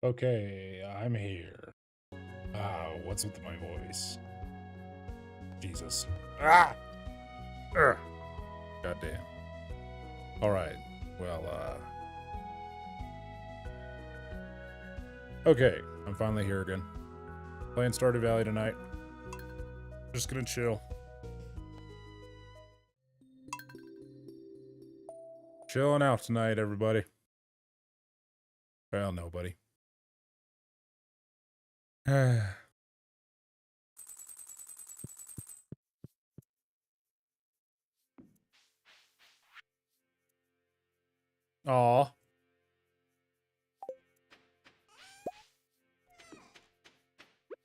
Okay, I'm here. What's with my voice? Jesus. Ah! Ugh. Goddamn. Alright. Well, okay. I'm finally here again. Playing Stardew Valley tonight. Just gonna chill. Chilling out tonight, everybody. Well, nobody. Aw.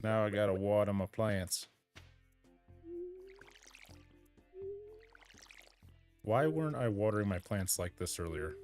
Now I gotta water my plants. Why weren't I watering my plants like this earlier?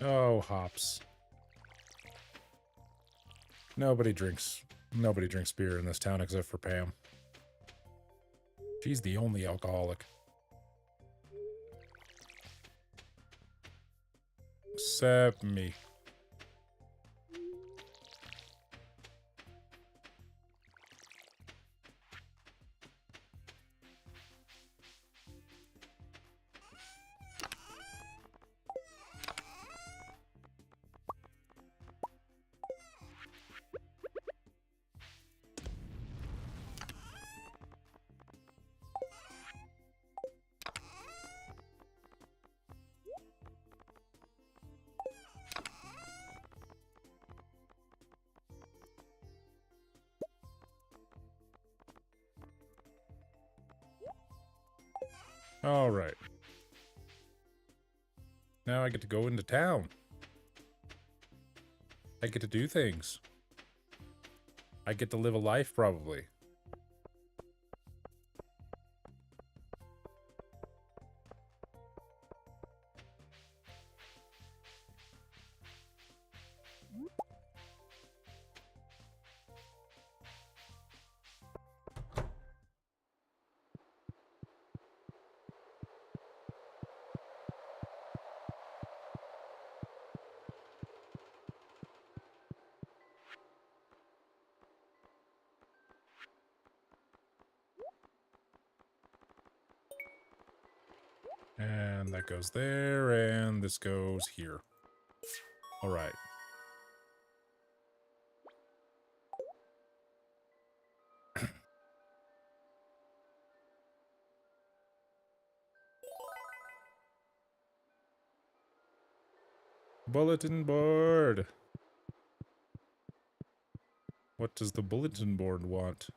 Oh, hops. Nobody drinks beer in this town except for Pam. She's the only alcoholic. Except me. Alright. Now I get to go into town. I get to do things. I get to live a life, probably. And that goes there, and this goes here. Alright. Bulletin board! What does the bulletin board want?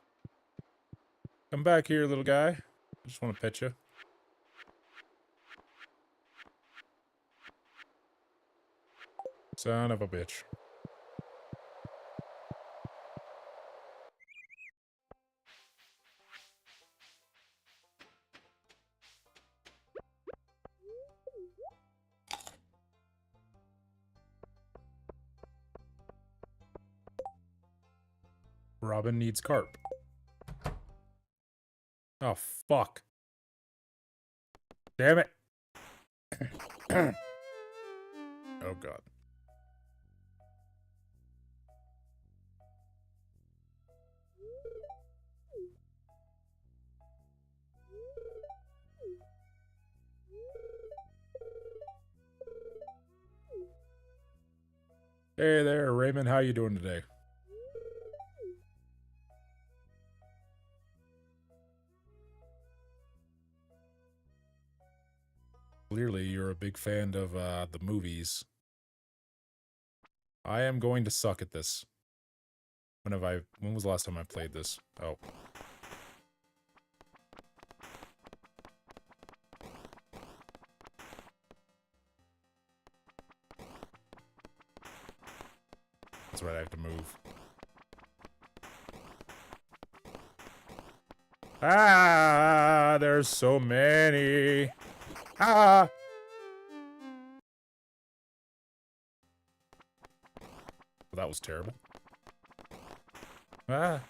Come back here, little guy. I just want to pet you. Son of a bitch. Robin needs carp. Oh, fuck. Damn it. Oh, God. Hey there, Raymond. How you doing today? Clearly, you're a big fan of the movies. I am going to suck at this. When was the last time I played this? Oh. That's right, I have to move. Ah, there's so many. Ah! Well, that was terrible. Ah.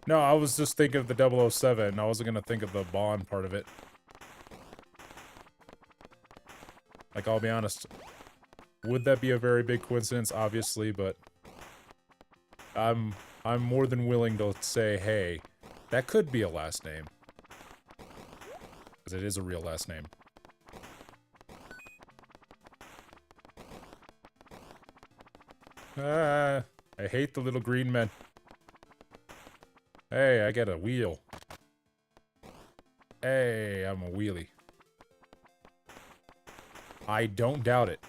No, I was just thinking of the 007. I wasn't gonna think of the Bond part of it. Like, I'll be honest. Would that be a very big coincidence? Obviously, but I'm more than willing to say, hey, that could be a last name. Because it is a real last name. Ah, I hate the little green men. Hey, I get a wheel. Hey, I'm a wheelie. I don't doubt it.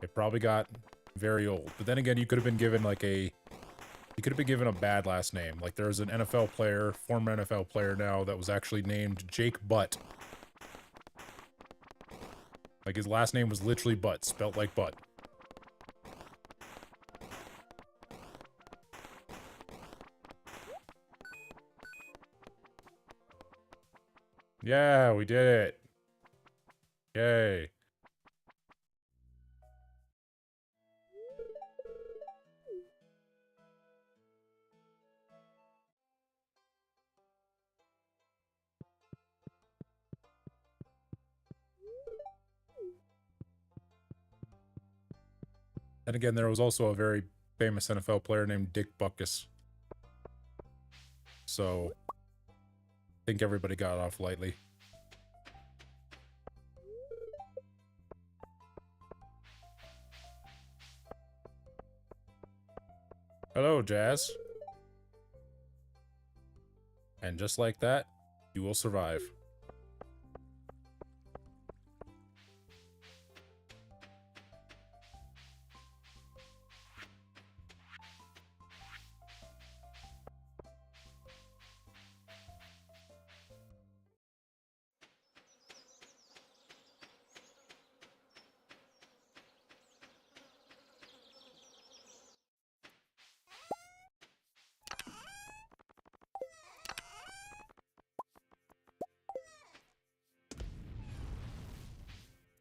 It probably got very old. But then again, you could have been given like a... You could have been given a bad last name. Like there's an NFL player, former NFL player now, that was actually named Jake Butt. Like his last name was literally Butt, spelt like butt. Yeah, we did it. Yay. And again, there was also a very famous NFL player named Dick Butkus. So, I think everybody got off lightly. Hello, Jazz. And just like that, you will survive.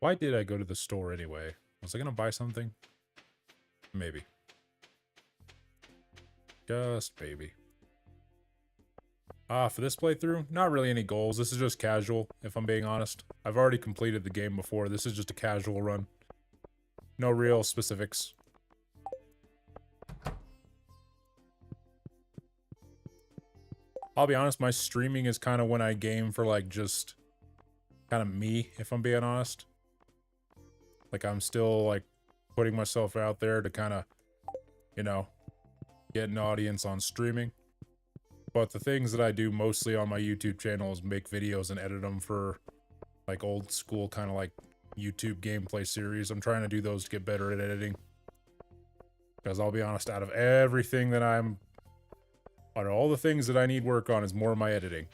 Why did I go to the store anyway? Was I gonna buy something? Maybe. Just maybe. For this playthrough, not really any goals. This is just casual, if I'm being honest. I've already completed the game before. This is just a casual run. No real specifics. I'll be honest, my streaming is kind of when I game for, like, just kind of me, if I'm being honest. Like, I'm still, like, putting myself out there to kind of, you know, get an audience on streaming. But the things that I do mostly on my YouTube channel is make videos and edit them for, like, old school kind of, like, YouTube gameplay series. I'm trying to do those to get better at editing. Because I'll be honest, out of everything that out of all the things that I need work on is more of my editing.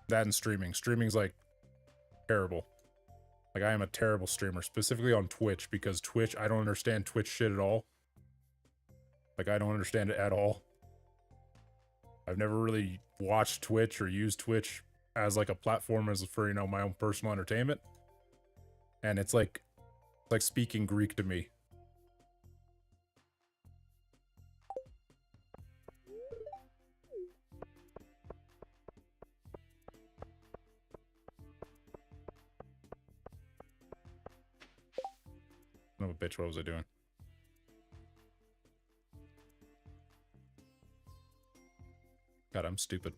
That and streaming. Streaming's, like, terrible. Like, I am a terrible streamer, specifically on Twitch, because Twitch, I don't understand Twitch shit at all. Like, I don't understand it at all. I've never really watched Twitch or used Twitch as, like, a platform as for, you know, my own personal entertainment. And it's like speaking Greek to me. Son of a bitch, what was I doing? God, I'm stupid.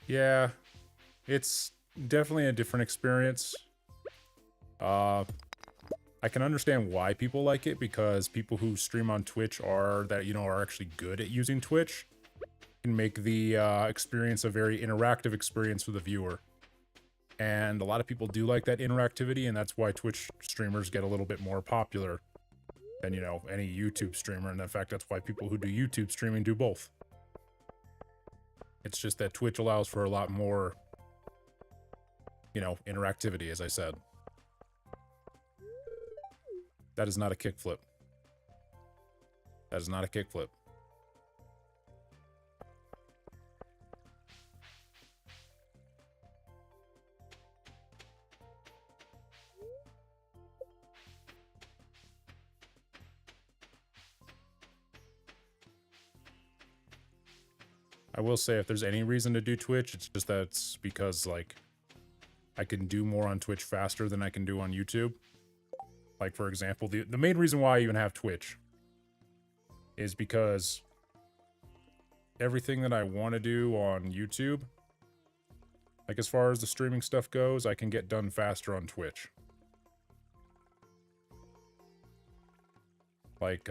Yeah, it's definitely a different experience. I can understand why people like it, because people who stream on Twitch are actually good at using Twitch, can make the experience a very interactive experience for the viewer. And a lot of people do like that interactivity, and that's why Twitch streamers get a little bit more popular than, any YouTube streamer. And in fact, that's why people who do YouTube streaming do both. It's just that Twitch allows for a lot more, interactivity, as I said. That is not a kickflip. That is not a kickflip. I will say, if there's any reason to do Twitch, it's just that it's because, like, I can do more on Twitch faster than I can do on YouTube. Like, for example, the main reason why I even have Twitch is because everything that I want to do on YouTube, like as far as the streaming stuff goes, I can get done faster on Twitch. Like,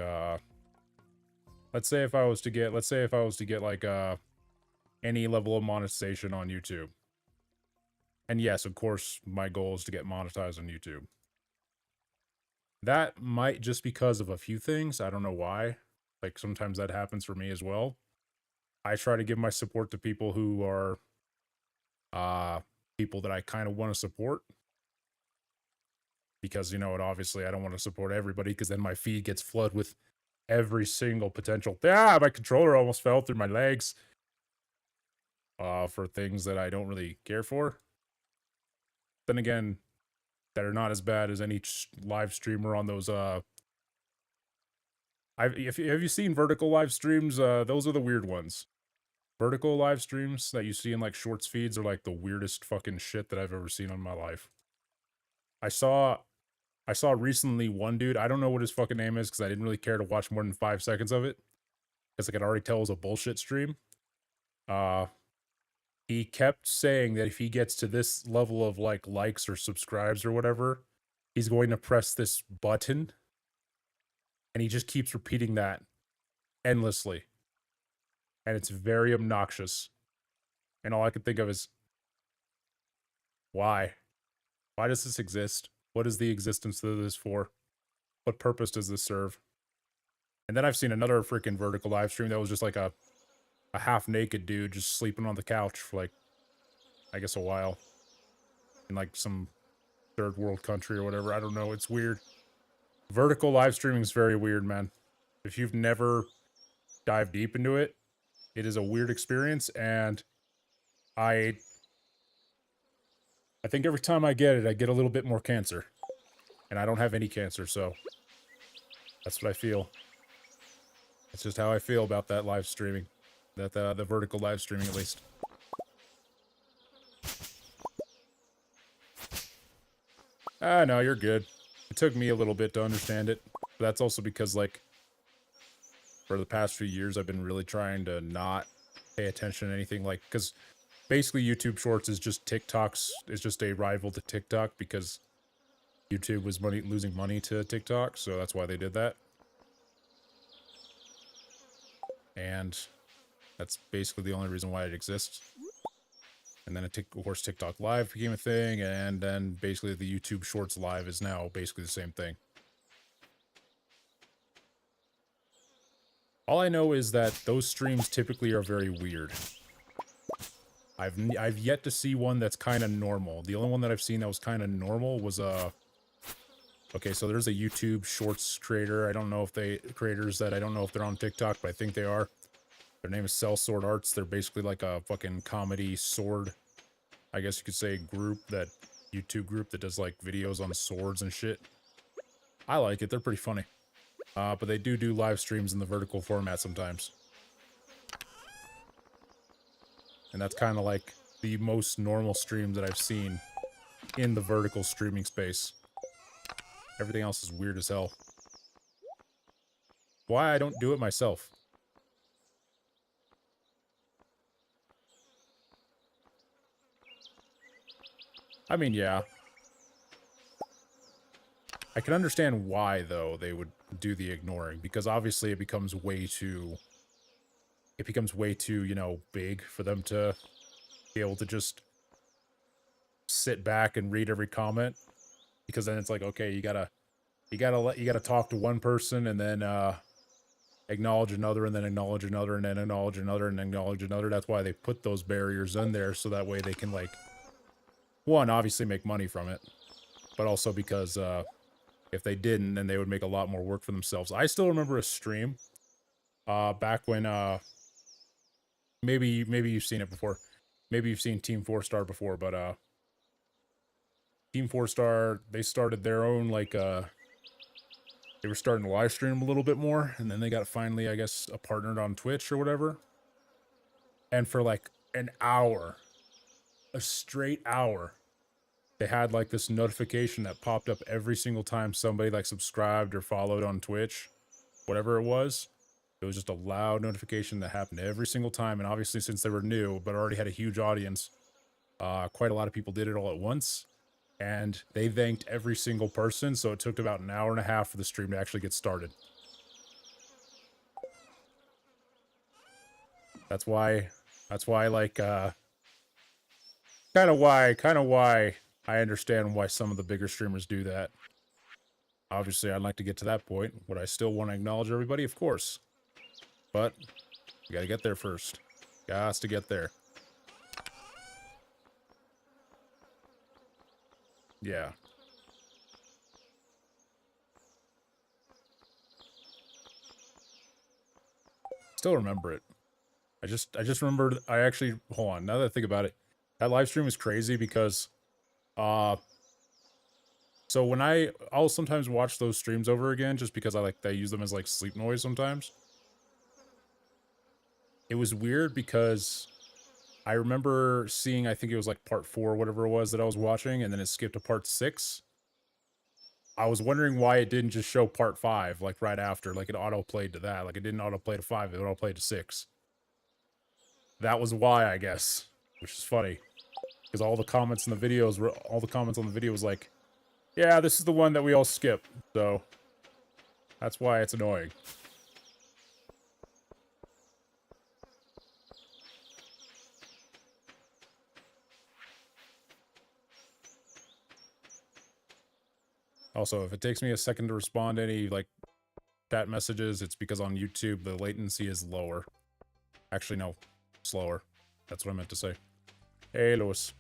let's say if I was to get like, any level of monetization on YouTube. And yes, of course, my goal is to get monetized on YouTube. That might just because of a few things. I don't know why. Like, sometimes that happens for me as well. I try to give my support to people who are, people that I kind of want to support. Because, obviously I don't want to support everybody, because then my feed gets flooded with every single potential. My controller almost fell through my legs. For things that I don't really care for. Then again, that are not as bad as any live streamer on those, have you seen vertical live streams? Those are the weird ones. Vertical live streams that you see in, like, shorts feeds are, like, the weirdest fucking shit that I've ever seen in my life. I saw recently one dude, I don't know what his fucking name is, because I didn't really care to watch more than 5 seconds of it, because I could already tell it was a bullshit stream. He kept saying that if he gets to this level of, like, likes or subscribes or whatever, he's going to press this button. And he just keeps repeating that endlessly. And it's very obnoxious. And all I can think of is, why? Why does this exist? What is the existence of this for? What purpose does this serve? And then I've seen another freaking vertical live stream that was just like a half-naked dude just sleeping on the couch for, like, I guess a while. In, like, some third world country or whatever. I don't know. It's weird. Vertical live streaming is very weird, man. If you've never dived deep into it, it is a weird experience, and I think every time I get it, I get a little bit more cancer. And I don't have any cancer, so that's what I feel. That's just how I feel about that live streaming. The vertical live streaming, at least. No, you're good. It took me a little bit to understand it. But that's also because, like, for the past few years, I've been really trying to not pay attention to anything, like, because basically YouTube Shorts is just is just a rival to TikTok, because YouTube was losing money to TikTok, so that's why they did that. And that's basically the only reason why it exists. And then, of course, TikTok Live became a thing, and then basically the YouTube Shorts Live is now basically the same thing. All I know is that those streams typically are very weird. I've yet to see one that's kind of normal. The only one that I've seen that was kind of normal was okay, so there's a YouTube Shorts creator. I don't know if they're on TikTok, but I think they are. Their name is Cell Sword Arts. They're basically like a fucking comedy sword, I guess you could say, YouTube group that does, like, videos on swords and shit. I like it. They're pretty funny. But they do live streams in the vertical format sometimes. And that's kind of like the most normal stream that I've seen in the vertical streaming space. Everything else is weird as hell. Why I don't do it myself? I mean, yeah. I can understand why, though, they would do the ignoring, because obviously it becomes way too, you know, big for them to be able to just sit back and read every comment, because then it's like, okay, you gotta talk to one person and then acknowledge another and then acknowledge another and then acknowledge another and acknowledge another. That's why they put those barriers in there, so that way they can, like, one, obviously make money from it, but also because if they didn't, then they would make a lot more work for themselves. I still remember a stream back when maybe you've seen it before. Maybe you've seen Team 4 Star before, but Team 4 Star, they started their own, like, they were starting to live stream a little bit more, and then they got finally, I guess, a partnered on Twitch or whatever. And for like an hour, a straight hour, they had like this notification that popped up every single time somebody like subscribed or followed on Twitch, whatever it was. It was just a loud notification that happened every single time. And obviously, since they were new, but already had a huge audience, quite a lot of people did it all at once. And they thanked every single person. So it took about an hour and a half for the stream to actually get started. That's why, like, kind of why I understand why some of the bigger streamers do that. Obviously, I'd like to get to that point. Would I still want to acknowledge everybody? Of course. But you gotta get there first. Gots to get there. Yeah. Still remember it. I just remembered, I actually, hold on, now that I think about it, that live stream is crazy because, so when I'll sometimes watch those streams over again just because I use them as like sleep noise sometimes. It was weird because I remember seeing, I think it was like part 4 or whatever it was that I was watching, and then it skipped to part 6. I was wondering why it didn't just show part 5, like right after, like it auto-played to that. Like it didn't auto-play to 5, it auto-played to 6. That was why, I guess, which is funny. Because all the comments in the videos were, all the comments on the video was like, yeah, this is the one that we all skip, so that's why it's annoying. Also, if it takes me a second to respond to any, like, chat messages, it's because on YouTube the latency is lower. Actually, no, slower. That's what I meant to say. Hey, Lewis.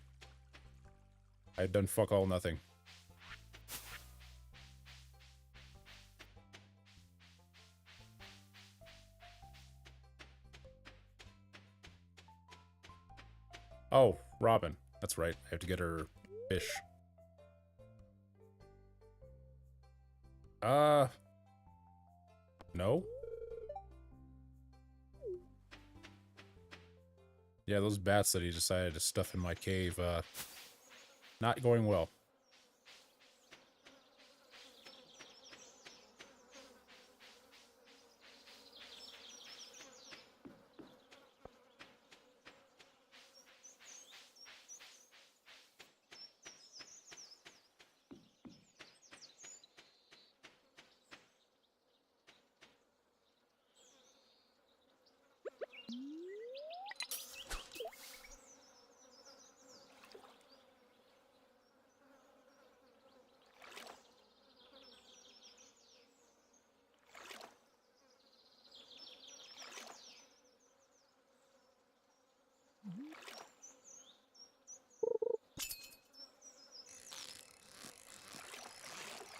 I had done fuck all nothing. Oh, Robin. That's right. I have to get her fish. No? Yeah, those bats that he decided to stuff in my cave, not going well.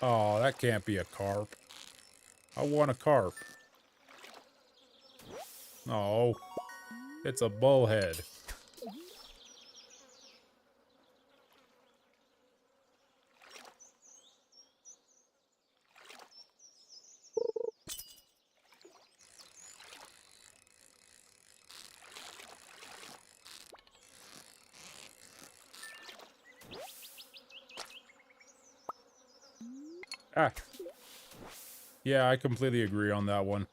Oh, that can't be a carp. I want a carp. Oh, it's a bullhead. Ah. Yeah, I completely agree on that one.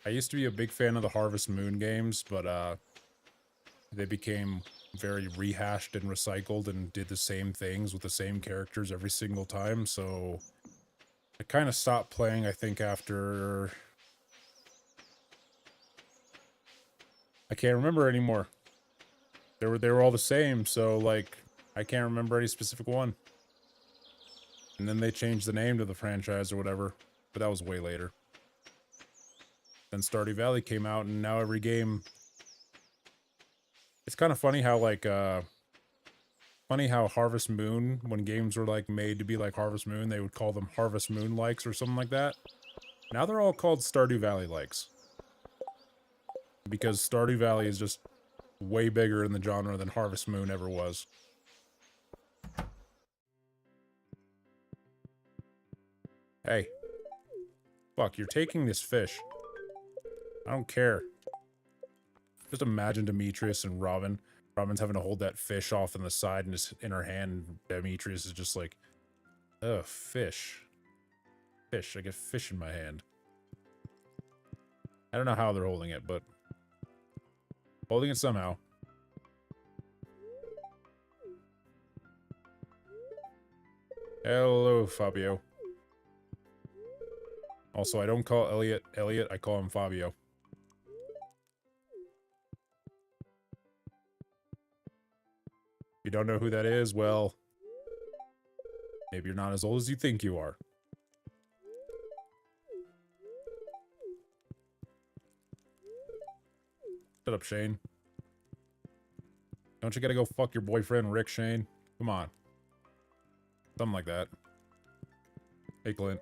I used to be a big fan of the Harvest Moon games, but they became very rehashed and recycled and did the same things with the same characters every single time, so I kind of stopped playing, I think, after... I can't remember anymore. They were all the same, so, like, I can't remember any specific one. And then they changed the name to the franchise or whatever, but that was way later. Then Stardew Valley came out, and now every game... It's kind of funny how, like, funny how Harvest Moon, when games were, like, made to be like Harvest Moon, they would call them Harvest Moon likes or something like that. Now they're all called Stardew Valley likes. Because Stardew Valley is just way bigger in the genre than Harvest Moon ever was. Hey. Fuck, you're taking this fish. I don't care. Just imagine Demetrius and Robin. Robin's having to hold that fish off in the side and just in her hand, and Demetrius is just like, ugh, fish. Fish, I get fish in my hand. I don't know how they're holding it, but holding it somehow. Hello, Fabio. Also, I don't call Elliot Elliot, I call him Fabio. If you don't know who that is, well, maybe you're not as old as you think you are. Shut up, Shane. Don't you gotta go fuck your boyfriend, Rick, Shane? Come on. Something like that. Hey, Clint.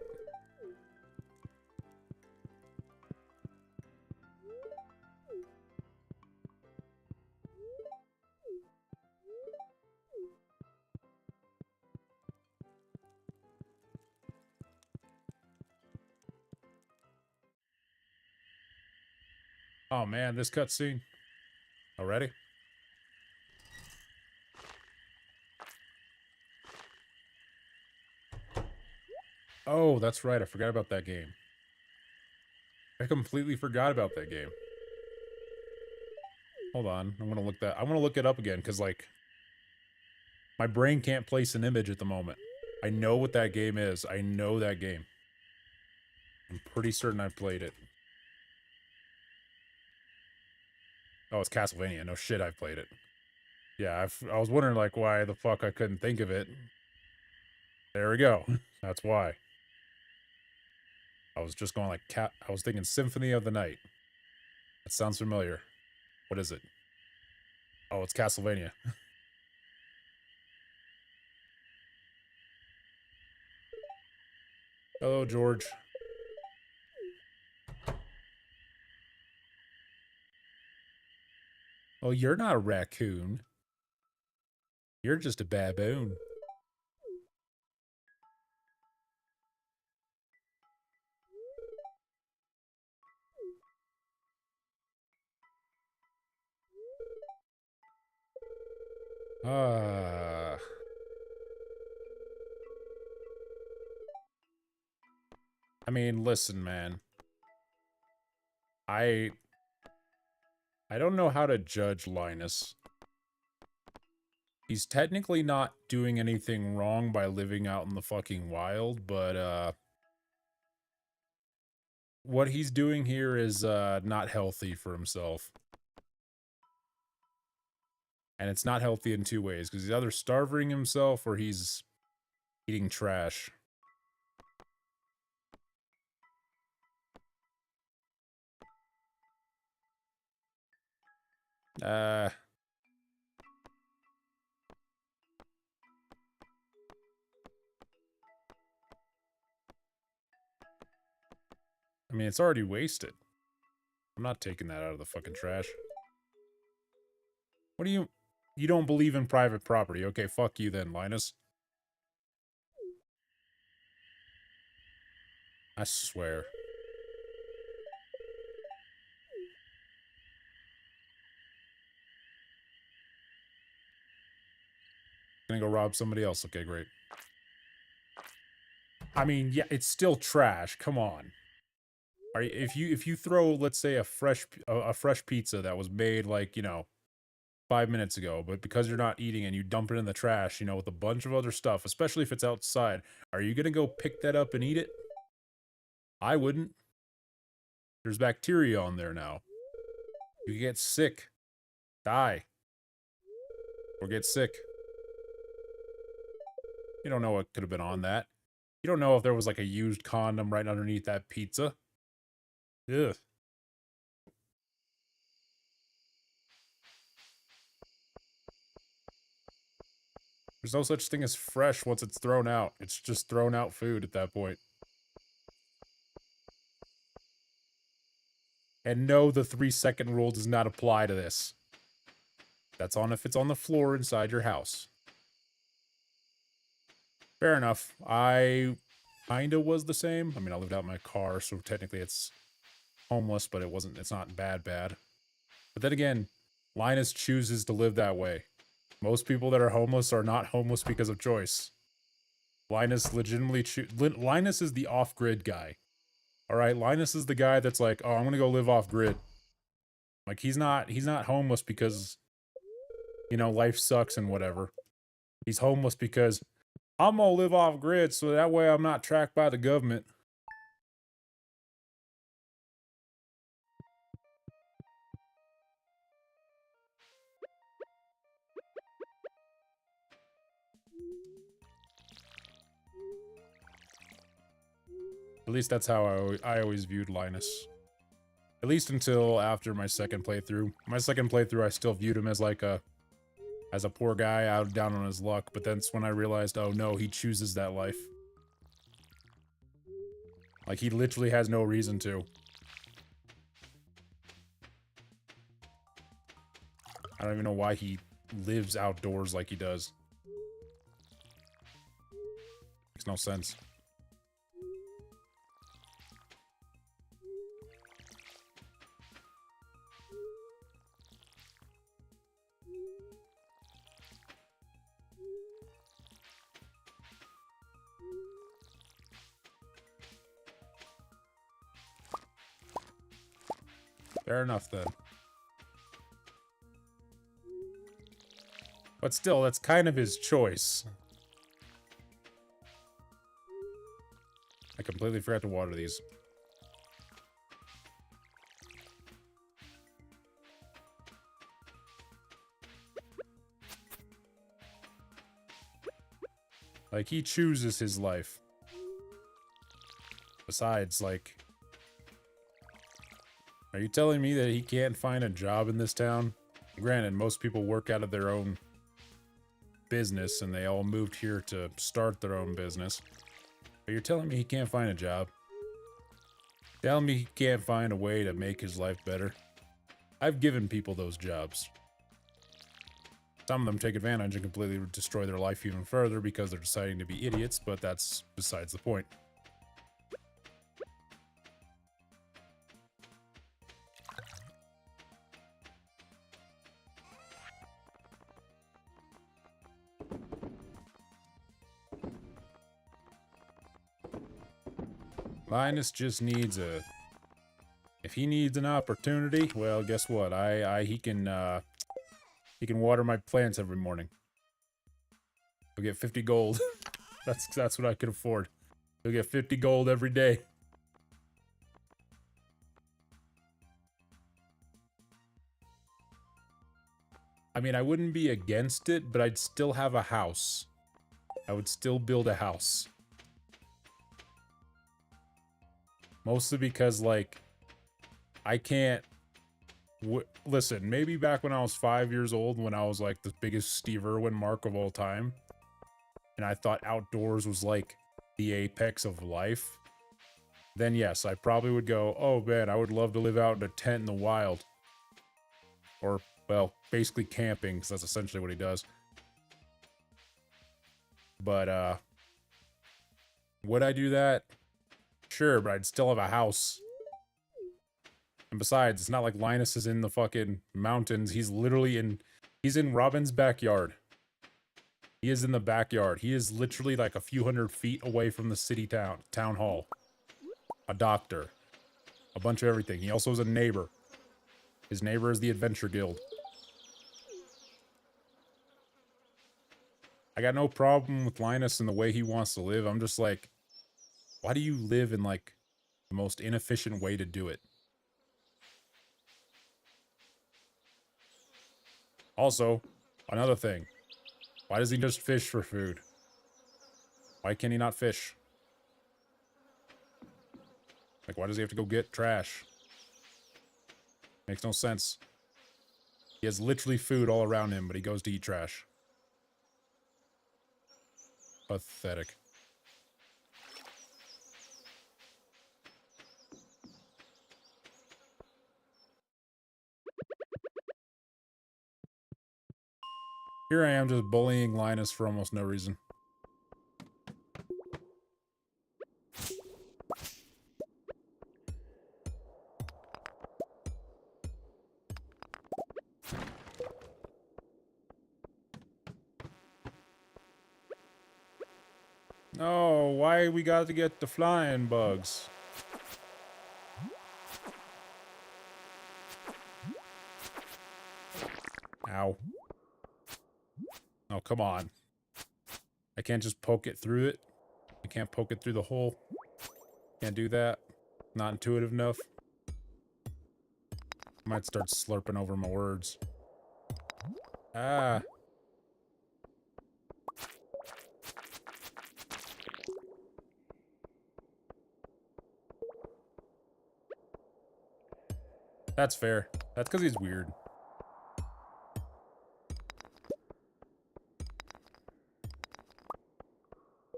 Oh man, this cutscene. Already? Oh, that's right. I forgot about that game. I completely forgot about that game. Hold on. I'm gonna look it up again, because, like, my brain can't place an image at the moment. I know what that game is. I know that game. I'm pretty certain I've played it. Oh, it's Castlevania. No shit, I've played it. Yeah, I was wondering, like, why the fuck I couldn't think of it. There we go. That's why. I was just going like I was thinking Symphony of the Night. That sounds familiar. What is it? Oh, it's Castlevania. Hello, George. Oh, you're not a raccoon. You're just a baboon. Ah. I mean, listen, man. I don't know how to judge Linus. He's technically not doing anything wrong by living out in the fucking wild, but what he's doing here is not healthy for himself. And it's not healthy in two ways, because he's either starving himself or he's eating trash. I mean, it's already wasted. I'm not taking that out of the fucking trash. What do you... You don't believe in private property. Okay, fuck you then, Linus. I swear. Gonna go rob somebody else. Okay, great. I mean, yeah, it's still trash. Come on. Are you, if you throw, let's say, a fresh pizza that was made, like, you know, 5 minutes ago, but because you're not eating and you dump it in the trash, you know, with a bunch of other stuff, especially if it's outside, are you gonna go pick that up and eat it? I wouldn't. There's bacteria on there now. You get sick, die, or get sick. You don't know what could have been on that. You don't know if there was like a used condom right underneath that pizza. Ugh. There's no such thing as fresh once it's thrown out. It's just thrown out food at that point. And no, the 3-second rule does not apply to this. That's on if it's on the floor inside your house. Fair enough. I kinda was the same. I mean, I lived out in my car, so technically it's homeless, but it's not bad. But then again, Linus chooses to live that way. Most people that are homeless are not homeless because of choice. Linus legitimately Linus is the off-grid guy. Alright, Linus is the guy that's like, oh, I'm gonna go live off-grid. Like, he's not homeless because, you know, life sucks and whatever. He's homeless because I'm gonna live off-grid so that way I'm not tracked by the government. At least that's how I always viewed Linus. At least until after my second playthrough. My second playthrough, I still viewed him as like a poor guy out down on his luck, but that's when I realized, oh no, he chooses that life. Like, he literally has no reason to. I don't even know why he lives outdoors like he does. Makes no sense. Fair enough, then. But still, that's kind of his choice. I completely forgot to water these. Like, he chooses his life. Besides, like... Are you telling me that he can't find a job in this town? Granted, most people work out of their own business, and they all moved here to start their own business. But you're telling me he can't find a job? Telling me he can't find a way to make his life better? I've given people those jobs. Some of them take advantage and completely destroy their life even further because they're deciding to be idiots, but that's besides the point. Linus just needs a... If he needs an opportunity, well, guess what? He can water my plants every morning. He'll get 50 gold. That's what I can afford. He'll get 50 gold every day. I mean, I wouldn't be against it, but I'd still have a house. I would still build a house. Mostly because, like, I can't... Listen, maybe back when I was 5 years old, when I was, like, the biggest Steve Irwin mark of all time, and I thought outdoors was, like, the apex of life, then yes, I probably would go, oh, man, I would love to live out in a tent in the wild. Or, well, basically camping, because that's essentially what he does. But, would I do that? Sure, but I'd still have a house. And besides, it's not like Linus is in the fucking mountains. He's literally in... He's in Robin's backyard. He is in the backyard. He is literally like a few hundred feet away from the town hall. A doctor. A bunch of everything. He also has a neighbor. His neighbor is the Adventure Guild. I got no problem with Linus and the way he wants to live. I'm just like, why do you live in, like, The most inefficient way to do it. Also, another thing. Why does he just fish for food? Why can he not fish? Like, why does he have to go get trash? Makes no sense. He has literally food all around him, but he goes to eat trash. Pathetic. Here I am just bullying Linus for almost no reason. Oh, why we got to get the flying bugs? Ow. Oh, come on. I can't just poke it through it. I can't poke it through the hole. Can't do that. Not intuitive enough. Might start slurping over my words. Ah. That's fair. That's because he's weird.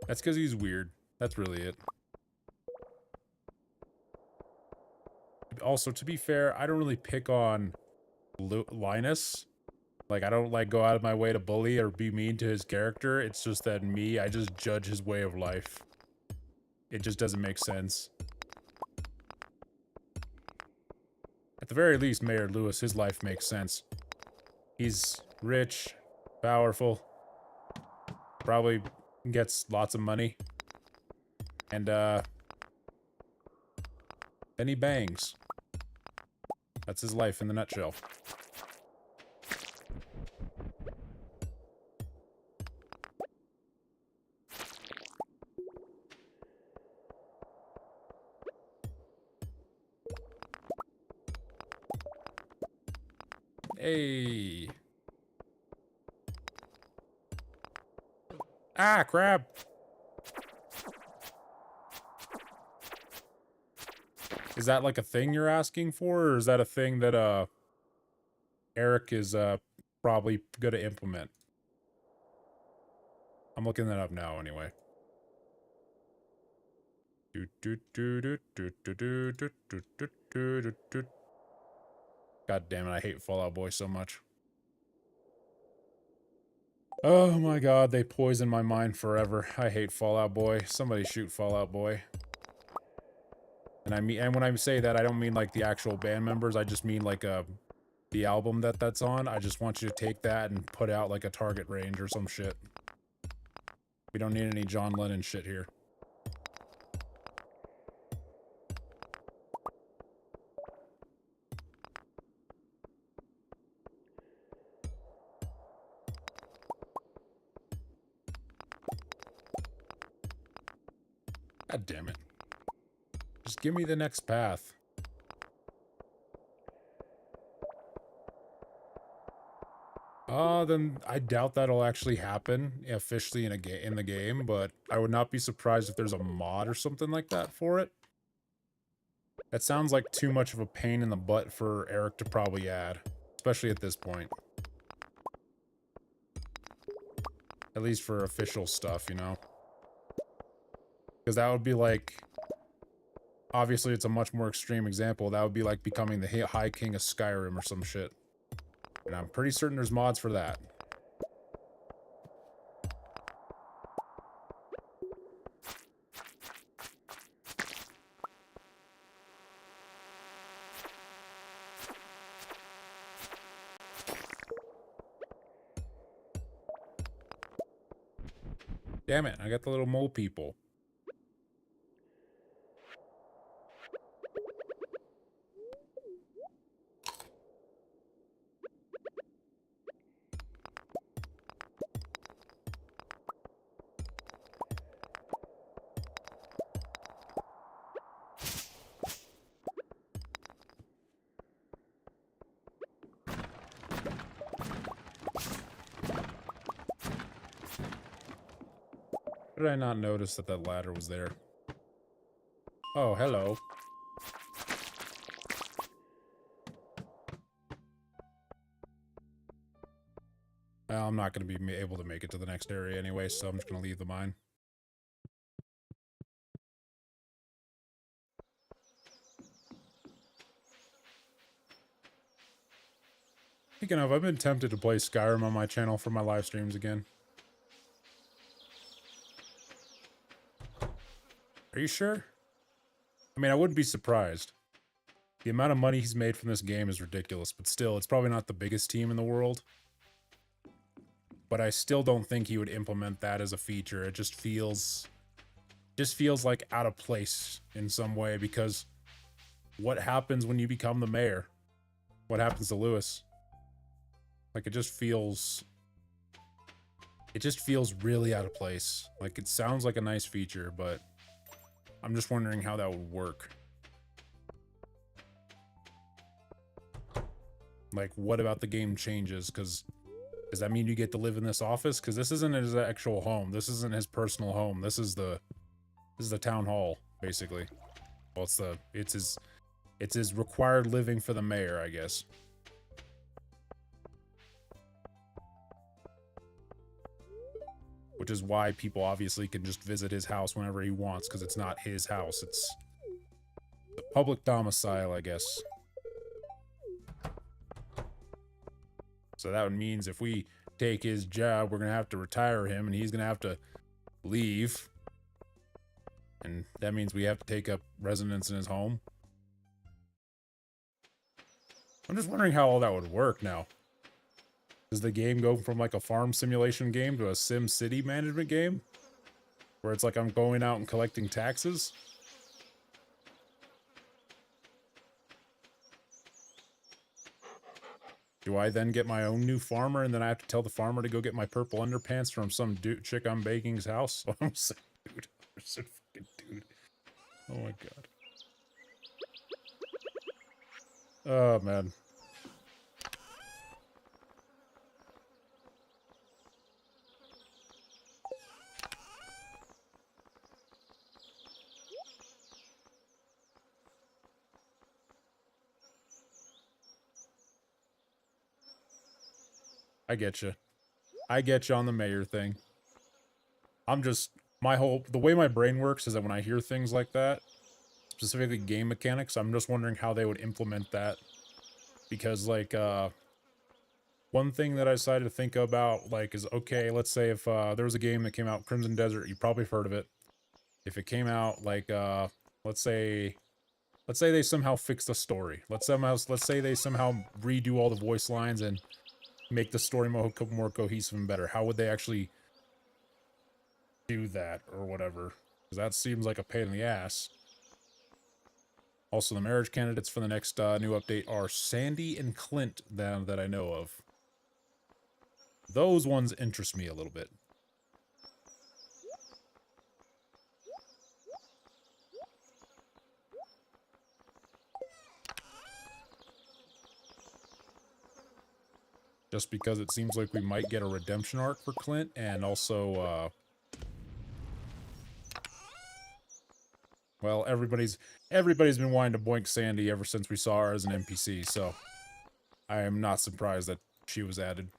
That's because he's weird. That's really it. Also, to be fair, I don't really pick on Linus. Like, I don't, like, go out of my way to bully or be mean to his character. It's just that I just judge his way of life. It just doesn't make sense. At the very least, Mayor Lewis, his life makes sense. He's rich, powerful, probably gets lots of money. And, then he bangs. That's his life in the nutshell. Hey. Ah, crab. Is that like a thing you're asking for, or is that a thing that Eric is probably gonna implement? I'm looking that up now anyway. God damn it, I hate Fall Out Boy so much. Oh my god, they poison my mind forever. I hate Fall Out Boy. Somebody shoot Fall Out Boy. And when I say that, I don't mean like the actual band members. I just mean like the album that's on. I just want you to take that and put out like a target range or some shit. We don't need any John Lennon shit here. God damn it. Just give me the next path. Then I doubt that'll actually happen officially in the game, but I would not be surprised if there's a mod or something like that for it. That sounds like too much of a pain in the butt for Eric to probably add, especially at this point. At least for official stuff, you know? Because that would be like... Obviously, it's a much more extreme example. That would be like becoming the High King of Skyrim or some shit. And I'm pretty certain there's mods for that. Damn it, I got the little mole people. How did I not notice that that ladder was there? Oh, hello. Well, I'm not going to be able to make it to the next area anyway, so I'm just going to leave the mine. Speaking of, I've been tempted to play Skyrim on my channel for my live streams again. Are you sure? I mean, I wouldn't be surprised. The amount of money he's made from this game is ridiculous, but still, it's probably not the biggest team in the world. But I still don't think he would implement that as a feature. It just feels like out of place in some way, because what happens when you become the mayor? What happens to Lewis? Like, it just feels really out of place. Like, it sounds like a nice feature, but I'm just wondering how that would work. Like, what about the game changes? Because does that mean you get to live in this office? Because this isn't his actual home. This isn't his personal home. This is the town hall, basically. Well, it's his required living for the mayor, I guess. Which is why people obviously can just visit his house whenever he wants, because it's not his house. It's the public domicile, I guess. So that means if we take his job, we're going to have to retire him, and he's going to have to leave. And that means we have to take up residence in his home. I'm just wondering how all that would work now. Does the game go from like a farm simulation game to a Sim City management game? Where it's like I'm going out and collecting taxes? Do I then get my own new farmer, and then I have to tell the farmer to go get my purple underpants from some chick I'm baking's house? I'm so dude. I'm so fucking dude. Oh my god. Oh man. I get you. I get you on the mayor thing. I'm just, the way my brain works is that when I hear things like that, specifically game mechanics, I'm just wondering how they would implement that. Because, like, one thing that I decided to think about, like, is, okay, let's say if there was a game that came out, Crimson Desert, you probably have heard of it. If it came out, like, let's say they somehow fix the story. Let's say they somehow redo all the voice lines and make the story more cohesive and better. How would they actually do that or whatever? Because that seems like a pain in the ass. Also, the marriage candidates for the next new update are Sandy and Clint, that I know of. Those ones interest me a little bit. Just because it seems like we might get a redemption arc for Clint, and also, well, everybody's been wanting to boink Sandy ever since we saw her as an NPC, so I am not surprised that she was added.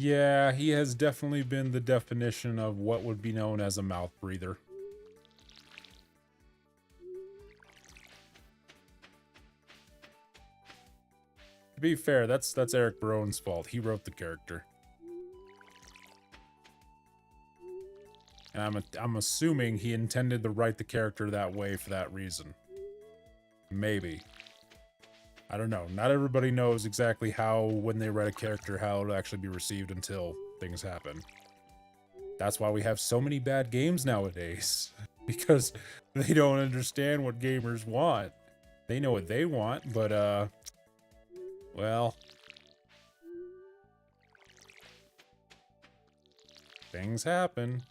Yeah, he has definitely been the definition of what would be known as a mouth breather. To be fair, that's Eric Barone's fault. He wrote the character. And I'm assuming he intended to write the character that way for that reason. Maybe. I don't know. Not everybody knows exactly how, when they write a character, how it'll actually be received until things happen. That's why we have so many bad games nowadays. Because they don't understand what gamers want. They know what they want, but, well... things happen.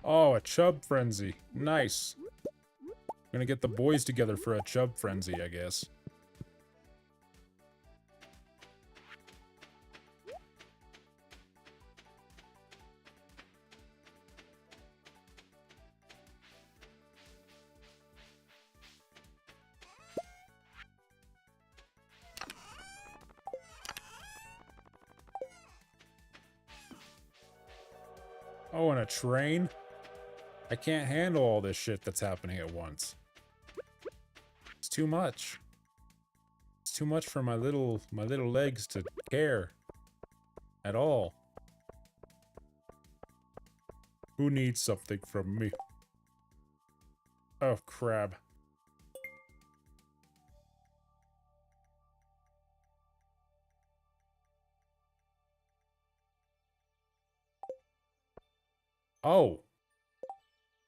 Oh, a chub frenzy. Nice. I'm gonna get the boys together for a chub frenzy, I guess. Oh, and a train? I can't handle all this shit that's happening at once. It's too much. It's too much for my little legs to care. At all. Who needs something from me? Oh, crab. Oh.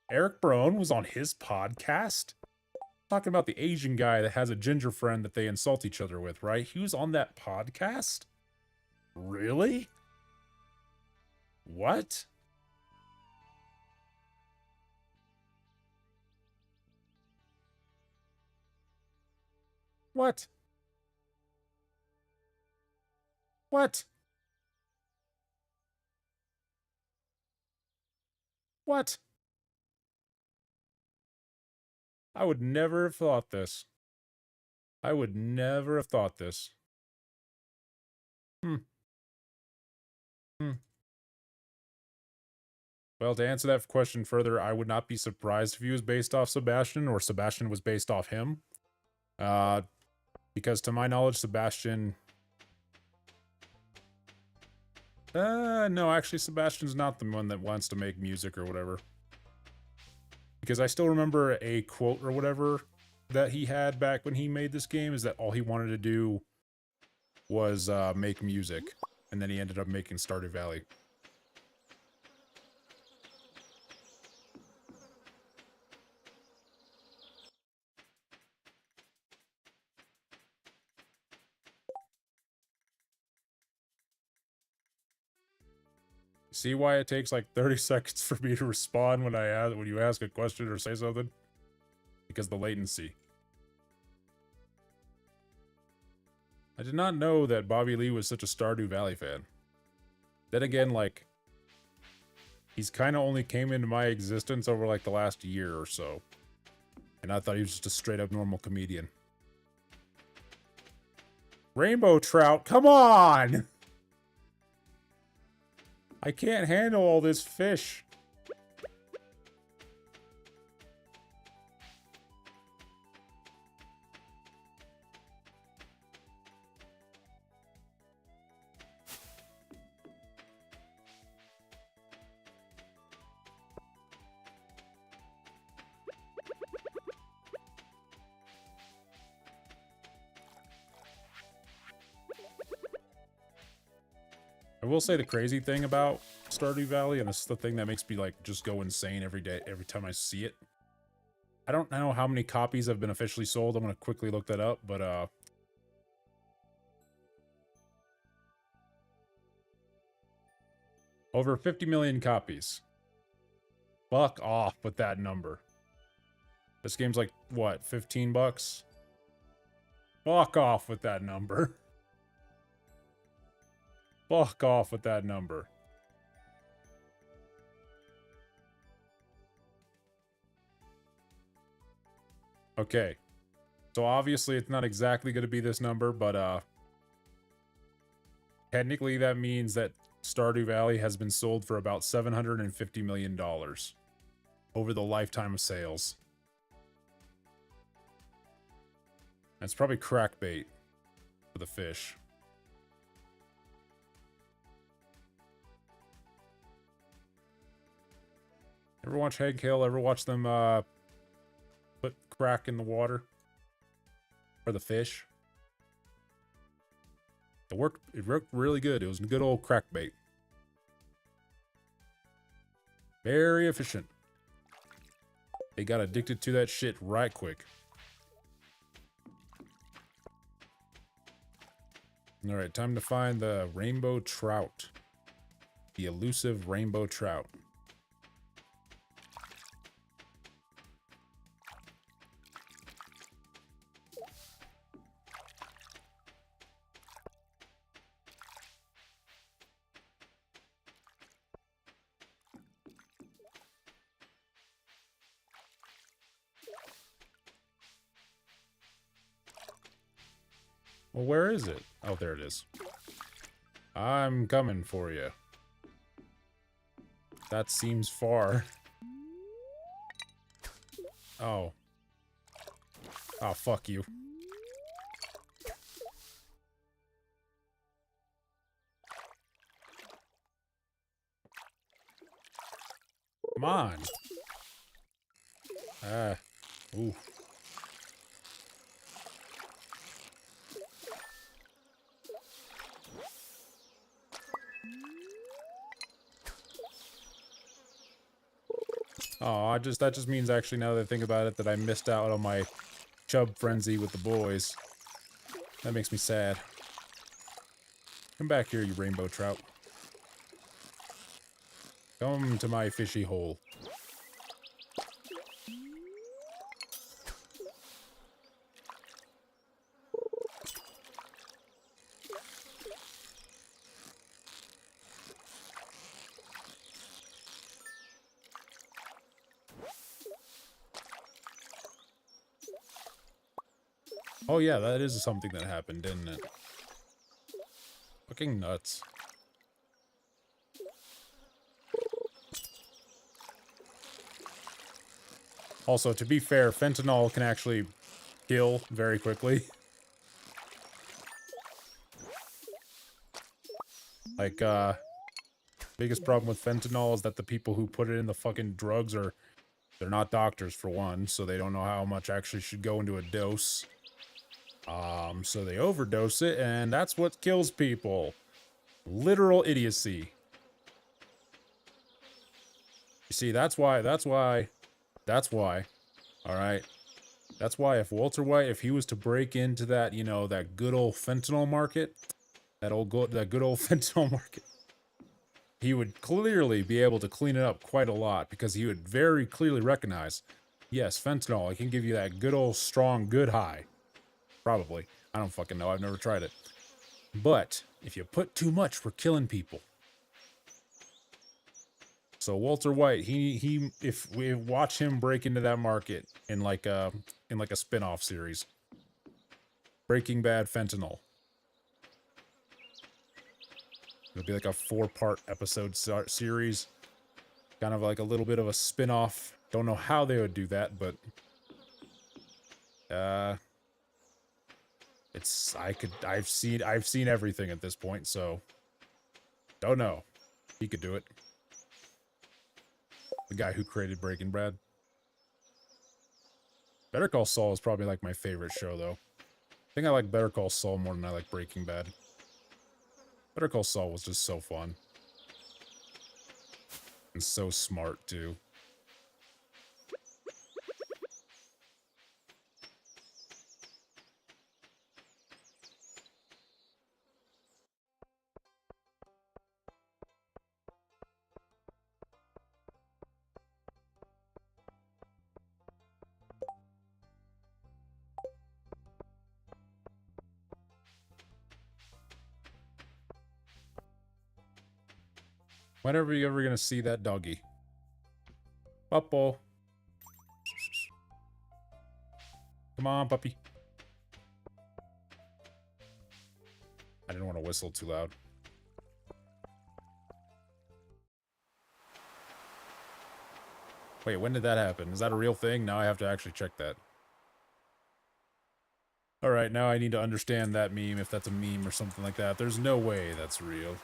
Eric Barone was on his podcast? Talking about the Asian guy that has a ginger friend that they insult each other with, right? He was on that podcast? Really? What? What? What? What? I would never have thought this. I would never have thought this. Hmm. Hmm. Well, to answer that question further, I would not be surprised if he was based off Sebastian or Sebastian was based off him. Because to my knowledge, Sebastian... no, actually, Sebastian's not the one that wants to make music or whatever. Because I still remember a quote or whatever that he had back when he made this game, is that all he wanted to do was make music. And then he ended up making Stardew Valley. See why it takes like 30 seconds for me to respond when you ask a question or say something? Because the latency. I did not know that Bobby Lee was such a Stardew Valley fan. Then again, like, he's kind of only came into my existence over like the last year or so. And I thought he was just a straight up normal comedian. Rainbow trout, come on! I can't handle all this fish. I will say the crazy thing about Stardew Valley, and this is the thing that makes me like just go insane every day, every time I see it, I don't know how many copies have been officially sold. I'm going to quickly look that up, but over 50 million copies. Fuck off with that number. This game's like, what, 15 bucks? Fuck off with that number. Fuck off with that number. Okay. So obviously it's not exactly going to be this number, but technically that means that Stardew Valley has been sold for about $750 million over the lifetime of sales. That's probably crackbait for the fish. Ever watch Hank Hill? Ever watch them put crack in the water? For the fish? It worked really good. It was a good old crackbait. Very efficient. They got addicted to that shit right quick. Alright, time to find the rainbow trout. The elusive rainbow trout. Well, where is it? Oh, there it is. I'm coming for you. That seems far. Oh. Oh, fuck you. Come on. Ooh. Oh, that just means actually, now that I think about it, that I missed out on my chub frenzy with the boys. That makes me sad. Come back here, you rainbow trout. Come to my fishy hole. Oh yeah, that is something that happened, didn't it? Fucking nuts. Also, to be fair, fentanyl can actually kill very quickly. Like, biggest problem with fentanyl is that the people who put it in the fucking drugs they're not doctors for one, so they don't know how much actually should go into a dose. So they overdose it, and that's what kills people. Literal idiocy. You see, that's why, alright? That's why if Walter White, if he was to break into that, you know, that good old fentanyl market, that good old fentanyl market, he would clearly be able to clean it up quite a lot, because he would very clearly recognize, yes, fentanyl, it can give you that good old strong good high. Probably. I don't fucking know. I've never tried it. But if you put too much, we're killing people. So Walter White, if we watch him break into that market in like a spin-off series. Breaking Bad Fentanyl. It'll be like a 4-part episode series. Kind of like a little bit of a spin-off. Don't know how they would do that, but I've seen everything at this point, so don't know. He could do it. The guy who created Breaking Bad. Better Call Saul is probably like my favorite show, though. I think I like Better Call Saul more than I like Breaking Bad. Better Call Saul was just so fun. And so smart, too. Whenever you ever gonna see that doggy? Puppo. Come on, puppy. I didn't want to whistle too loud. Wait, when did that happen? Is that a real thing? Now I have to actually check that. Alright, now I need to understand that meme, if that's a meme or something like that. There's no way that's real.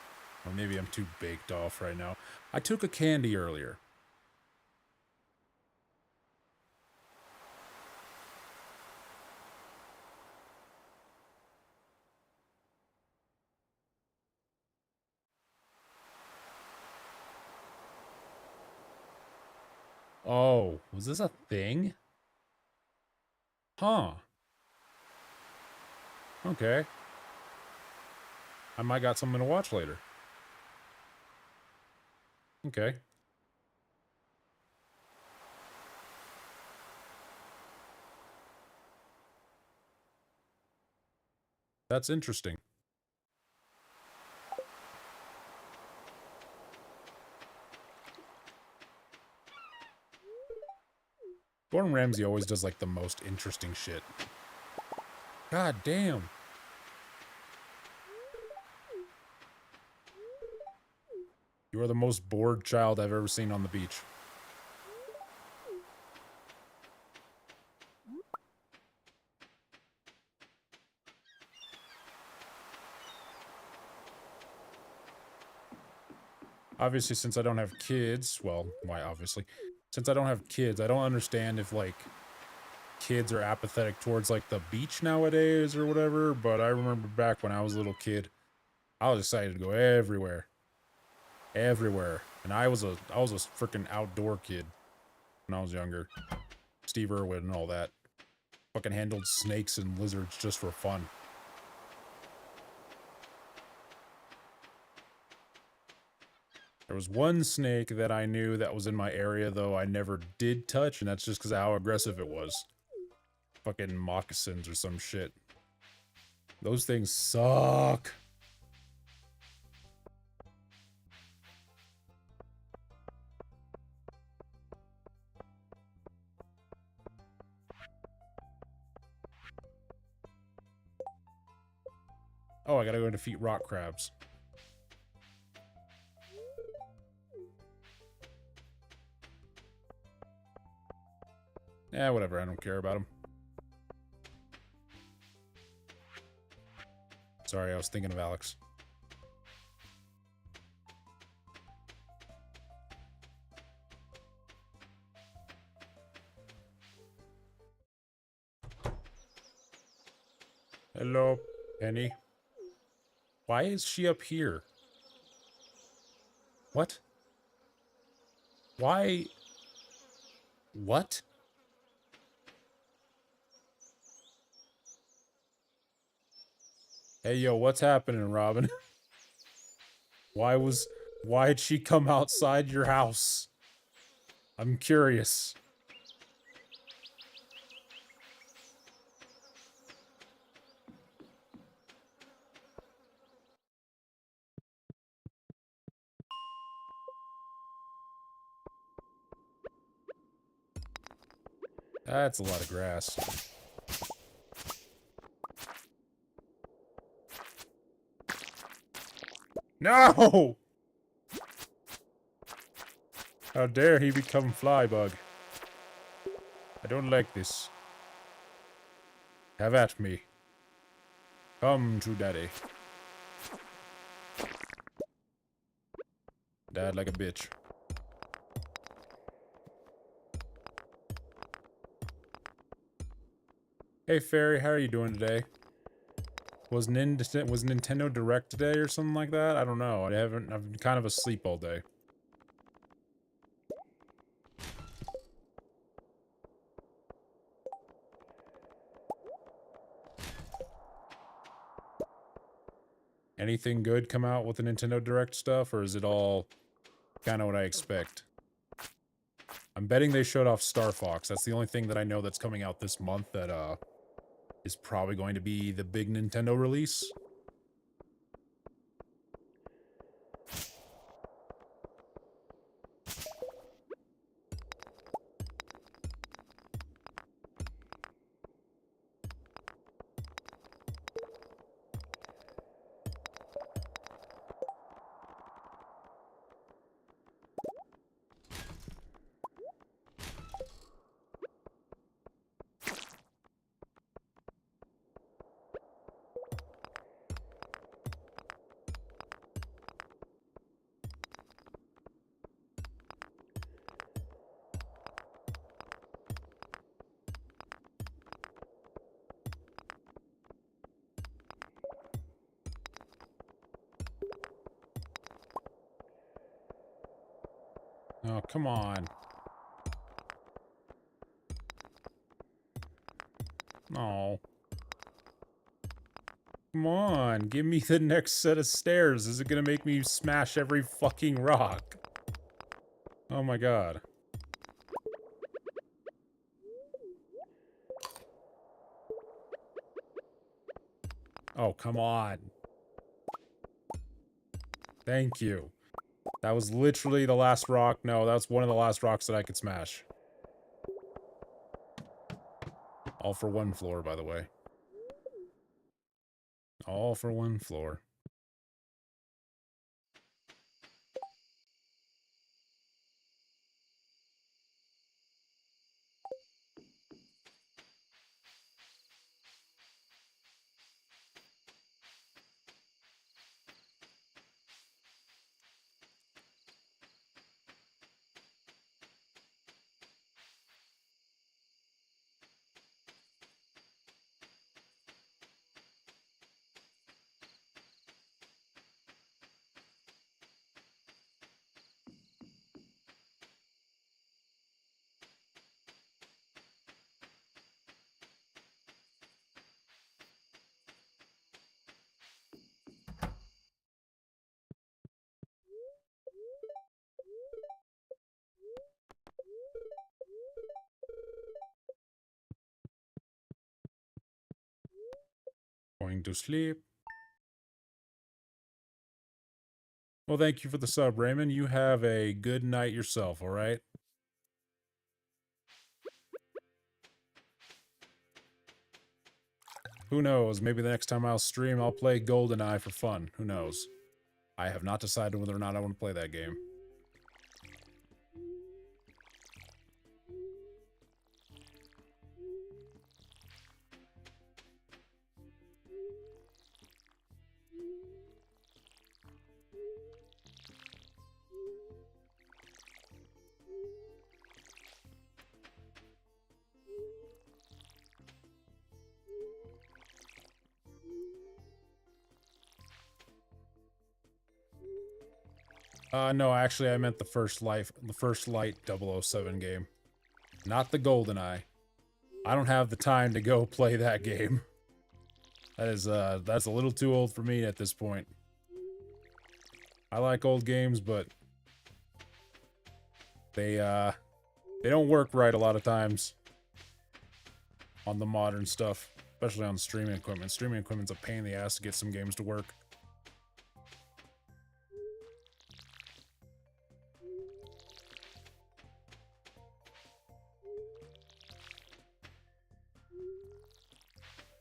Or maybe I'm too baked off right now. I took a candy earlier. Oh, was this a thing? Huh. Okay. I might got something to watch later. Okay. That's interesting. Gordon Ramsay always does, like, the most interesting shit. God damn. You are the most bored child I've ever seen on the beach. Obviously, since I don't have kids, well, why obviously? Since I don't have kids, I don't understand if, like, kids are apathetic towards, like, the beach nowadays or whatever, but I remember back when I was a little kid, I was excited to go everywhere. Everywhere. And I was a freaking outdoor kid when I was younger. Steve Irwin and all that. Fucking handled snakes and lizards just for fun. There was one snake that I knew that was in my area, though I never did touch, and that's just because of how aggressive it was. Fucking moccasins or some shit. Those things suck. Oh, I gotta go defeat rock crabs. Yeah, whatever, I don't care about them. Sorry, I was thinking of Alex. Hello, Penny. Why is she up here? What? Why? What? Hey, yo, what's happening, Robin? Why'd she come outside your house? I'm curious. That's a lot of grass. No! How dare he become Flybug? I don't like this. Have at me. Come to daddy. Dad like a bitch. Hey Fairy, how are you doing today? Was Nintendo Direct today or something like that? I don't know. I've been kind of asleep all day. Anything good come out with the Nintendo Direct stuff, or is it all kind of what I expect? I'm betting they showed off Star Fox. That's the only thing that I know that's coming out this month that, is probably going to be the big Nintendo release. Oh, come on. Oh. Come on, give me the next set of stairs. Is it gonna make me smash every fucking rock? Oh my god. Oh, come on. Thank you. That was literally the last rock. No, that's one of the last rocks that I could smash. All for one floor, by the way. All for one floor. Going to sleep. Well, thank you for the sub, Raymond. You have a good night yourself, alright? Who knows? Maybe the next time I'll stream, I'll play GoldenEye for fun. Who knows? I have not decided whether or not I want to play that game. No, actually, I meant the First Light 007 game. Not the GoldenEye. I don't have the time to go play that game. That's a little too old for me at this point. I like old games, but they don't work right a lot of times on the modern stuff, especially on streaming equipment. Streaming equipment's a pain in the ass to get some games to work.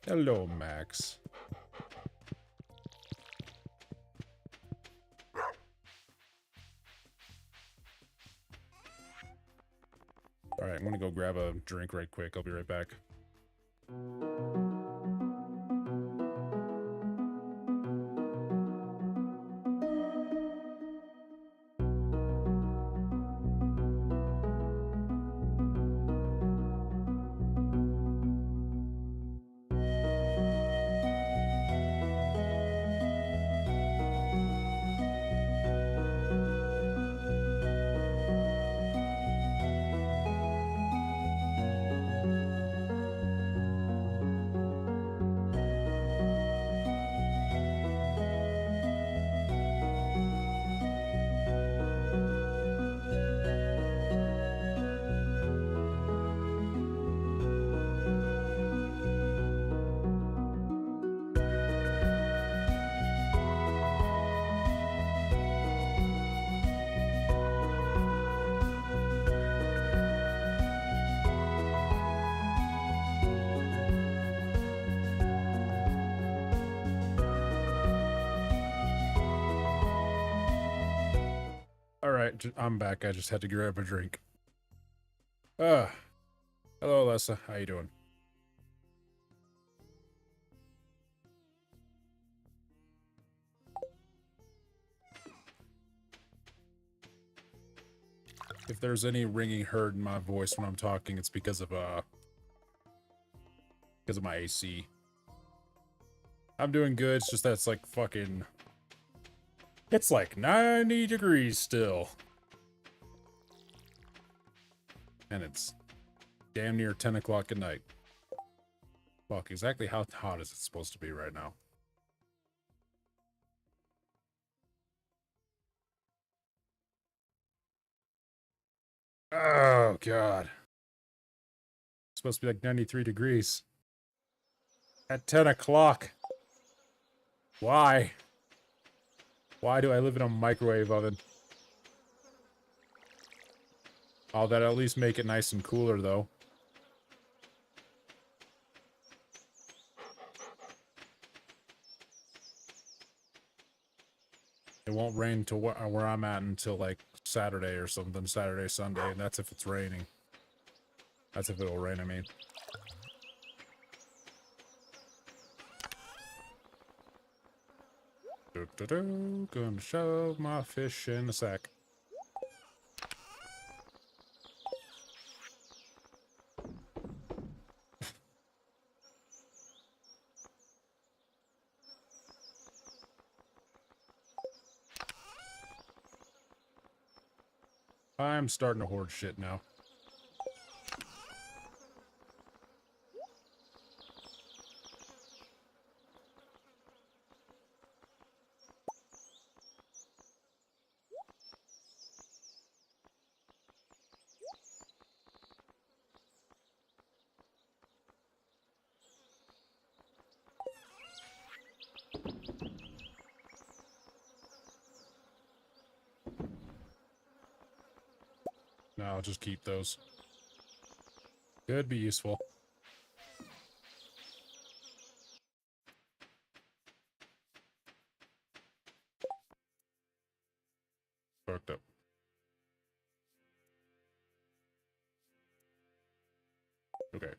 Hello, Max. Alright, I'm gonna go grab a drink right quick. I'll be right back. Alright, I'm back. I just had to grab a drink. Hello, Alessa. How you doing? If there's any ringing heard in my voice when I'm talking, it's because of my AC. I'm doing good. It's just that it's like fucking... It's like 90 degrees still. And it's damn near 10 o'clock at night. Fuck, exactly how hot is it supposed to be right now? Oh, God. It's supposed to be like 93 degrees. At 10 o'clock. Why? Why do I live in a microwave oven? Oh, that'll at least make it nice and cooler, though. It won't rain to where I'm at until, like, Saturday or something. Saturday, Sunday, and that's if it's raining. That's if it'll rain, I mean. Gonna shove my fish in the sack. I'm starting to hoard shit now. No, I'll just keep those. Could be useful. Fucked up. Okay.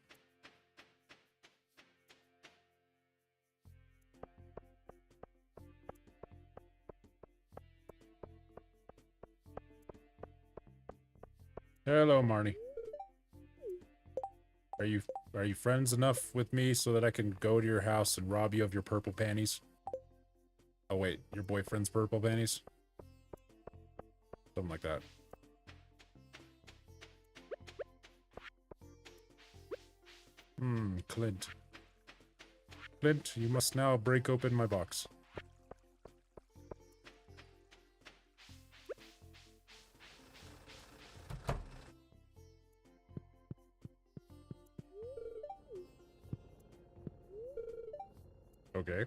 Hello, Marnie. Are you friends enough with me so that I can go to your house and rob you of your purple panties? Oh wait, your boyfriend's purple panties? Something like that. Clint. Clint, you must now break open my box. Okay.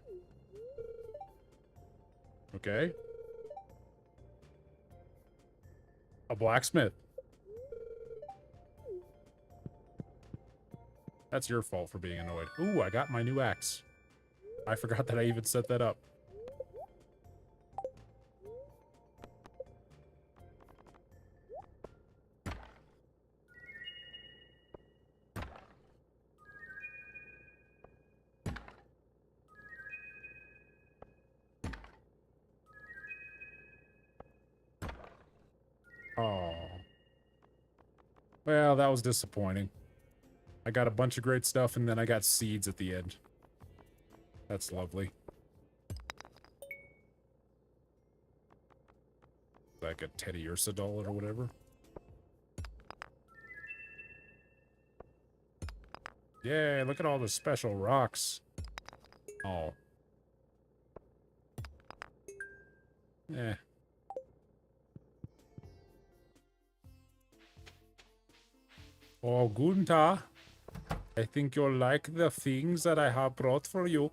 Okay. A blacksmith. That's your fault for being annoyed. Ooh, I got my new axe. I forgot that I even set that up. Oh. Well, that was disappointing. I got a bunch of great stuff, and then I got seeds at the end. That's lovely. Like a Teddy Ursa doll or whatever. Yeah, look at all the special rocks. Oh. Eh. Oh, Gunta. I think you'll like the things that I have brought for you.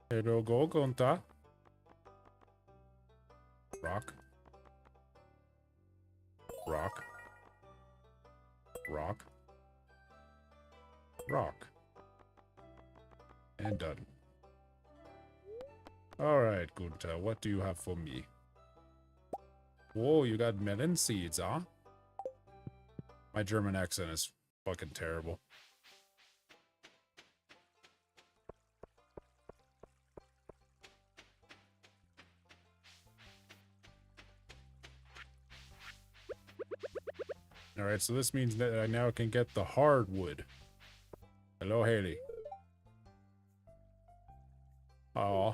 Here you go, Gunta. Rock. Rock. Rock. Rock. And done. Alright, Gunta, what do you have for me? Whoa, you got melon seeds, huh? My German accent is fucking terrible. Alright, so this means that I now can get the hardwood. Hello, Haley. Aw.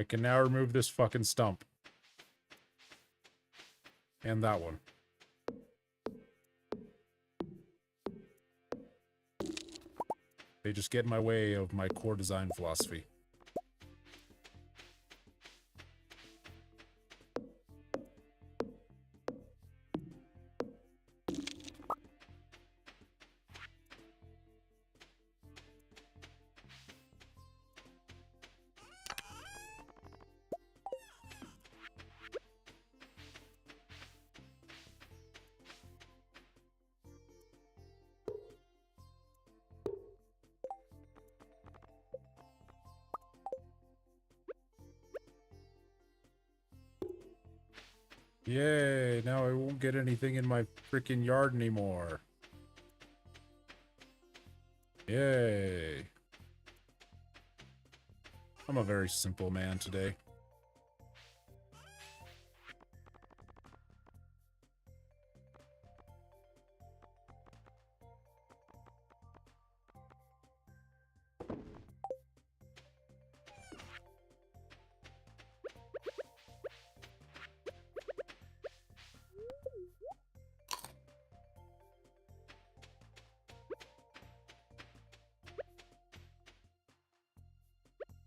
I can now remove this fucking stump. And that one. They just get in my way of my core design philosophy. Yay, now I won't get anything in my freaking yard anymore. Yay. I'm a very simple man today.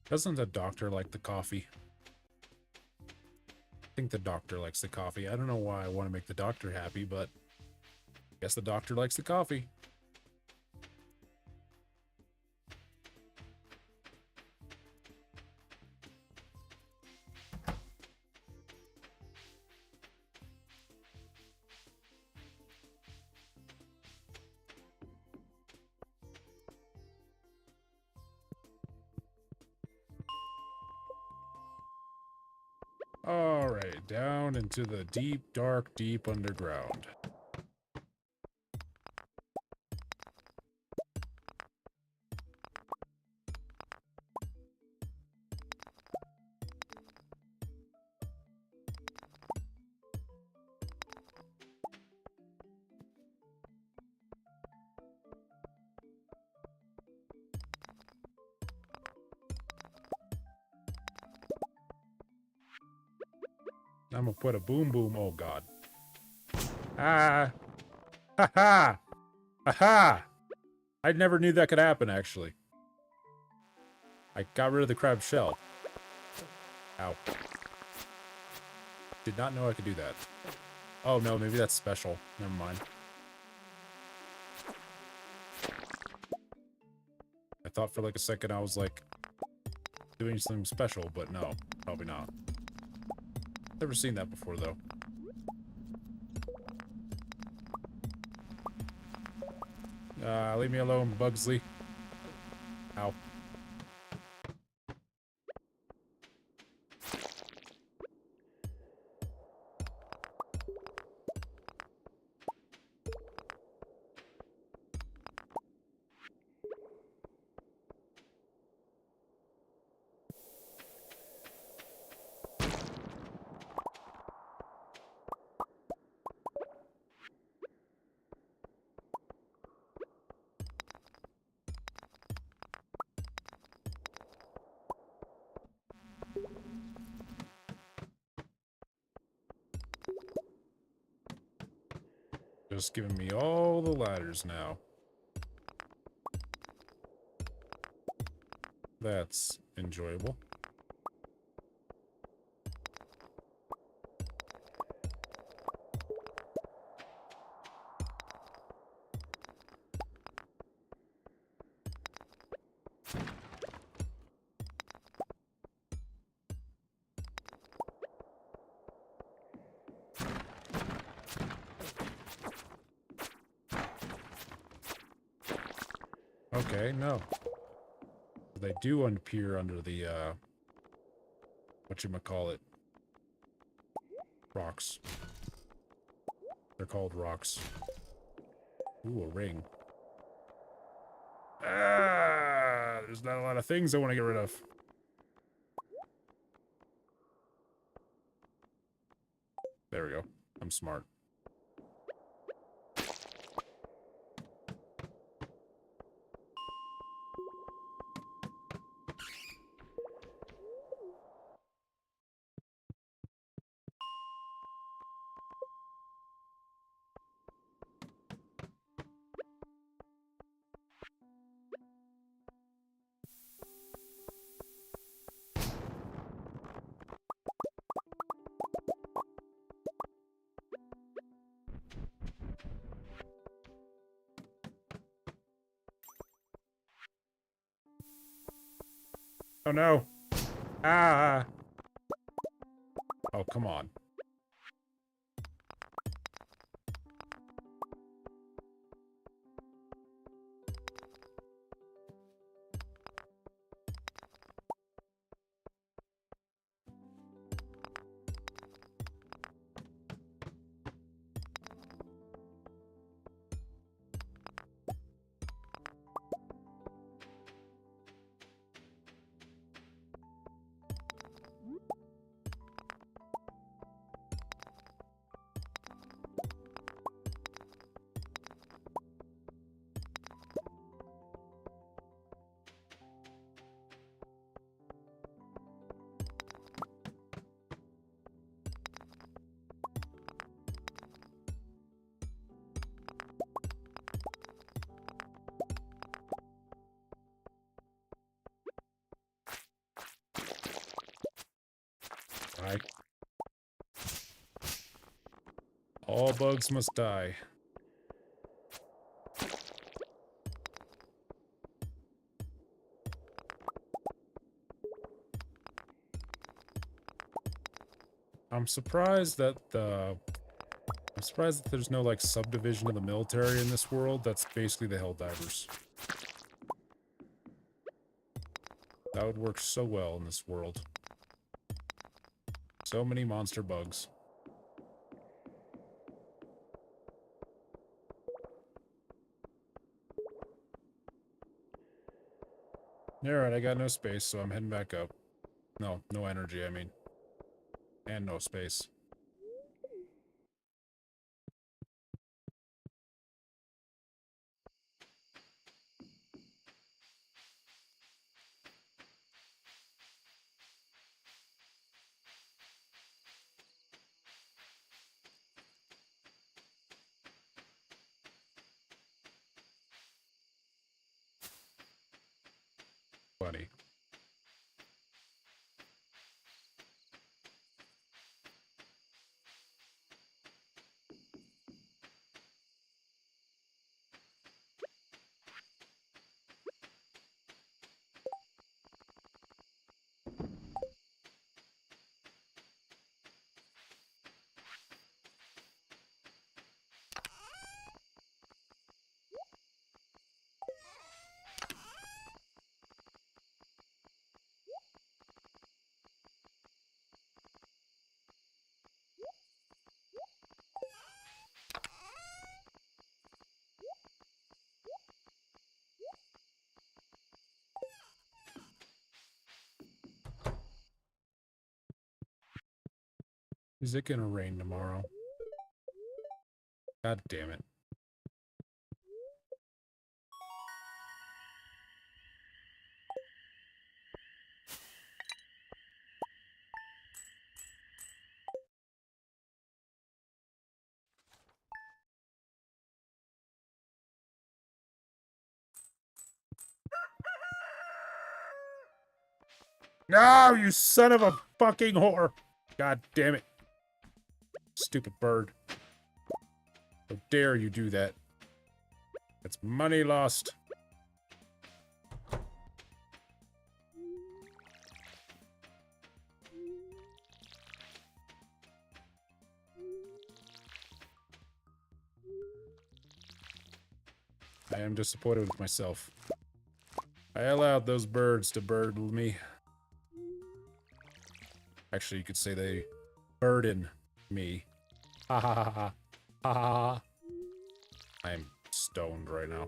Doesn't the doctor like the coffee? I think the doctor likes the coffee. I don't know why I want to make the doctor happy, but I guess the doctor likes the coffee. Alright, down into the deep, dark, deep underground. I'm gonna put a boom boom. Oh god. Ah! Ha ha! Aha! I never knew that could happen, actually. I got rid of the crab shell. Ow. Did not know I could do that. Oh no, maybe that's special. Never mind. I thought for like a second I was like doing something special, but no, probably not. Never seen that before though. Leave me alone, Bugsley. Ow. Just giving me all the ladders now. That's enjoyable. Okay, no. They do appear under the, whatchamacallit. Rocks. They're called rocks. Ooh, a ring. Ah, there's not a lot of things I want to get rid of. There we go. I'm smart. Oh no. Ah. Oh, come on. Die. All bugs must die. I'm surprised that there's no, like, subdivision of the military in this world that's basically the Helldivers. That would work so well in this world. So many monster bugs. Alright, I got no space, so I'm heading back up. No, no energy, I mean. And no space. Funny. Is it gonna rain tomorrow? God damn it. No, you son of a fucking whore! God damn it. Stupid bird. How dare you do that? That's money lost. I am disappointed with myself. I allowed those birds to bird me. Actually, you could say they burden me. Ha ha ha ha. Ha ha ha. I am stoned right now.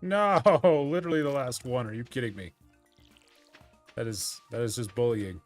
No, literally the last one. Are you kidding me? That is just bullying.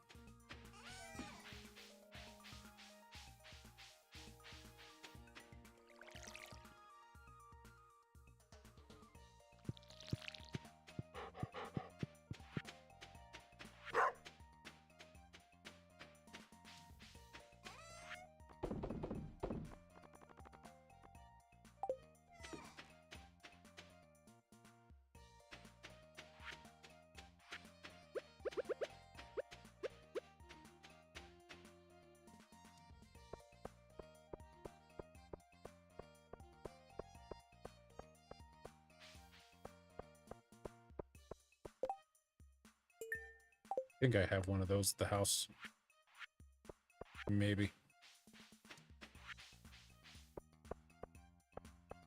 I think I have one of those at the house. Maybe.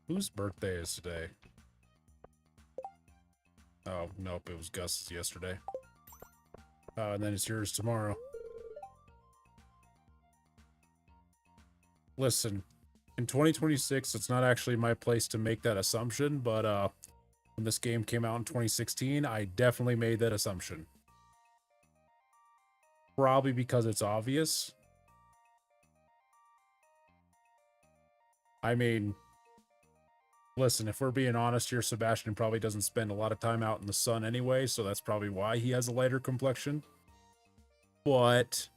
Whose birthday is today? Oh, nope, it was Gus's yesterday. And then it's yours tomorrow. Listen, in 2026, it's not actually my place to make that assumption, but when this game came out in 2016, I definitely made that assumption. Probably because it's obvious. I mean, listen, if we're being honest here, Sebastian probably doesn't spend a lot of time out in the sun anyway, so that's probably why he has a lighter complexion. But...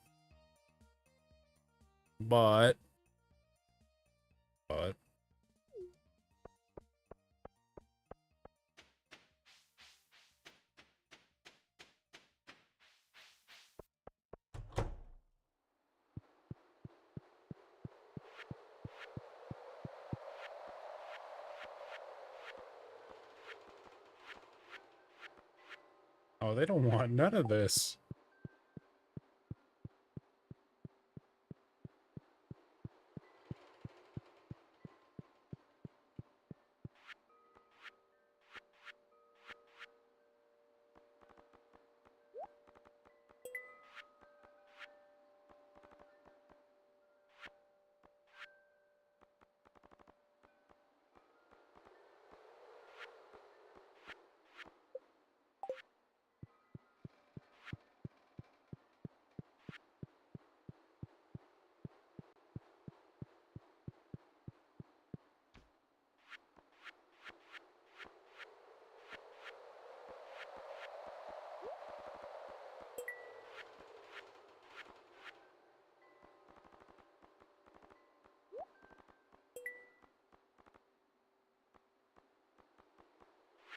Oh, they don't want none of this.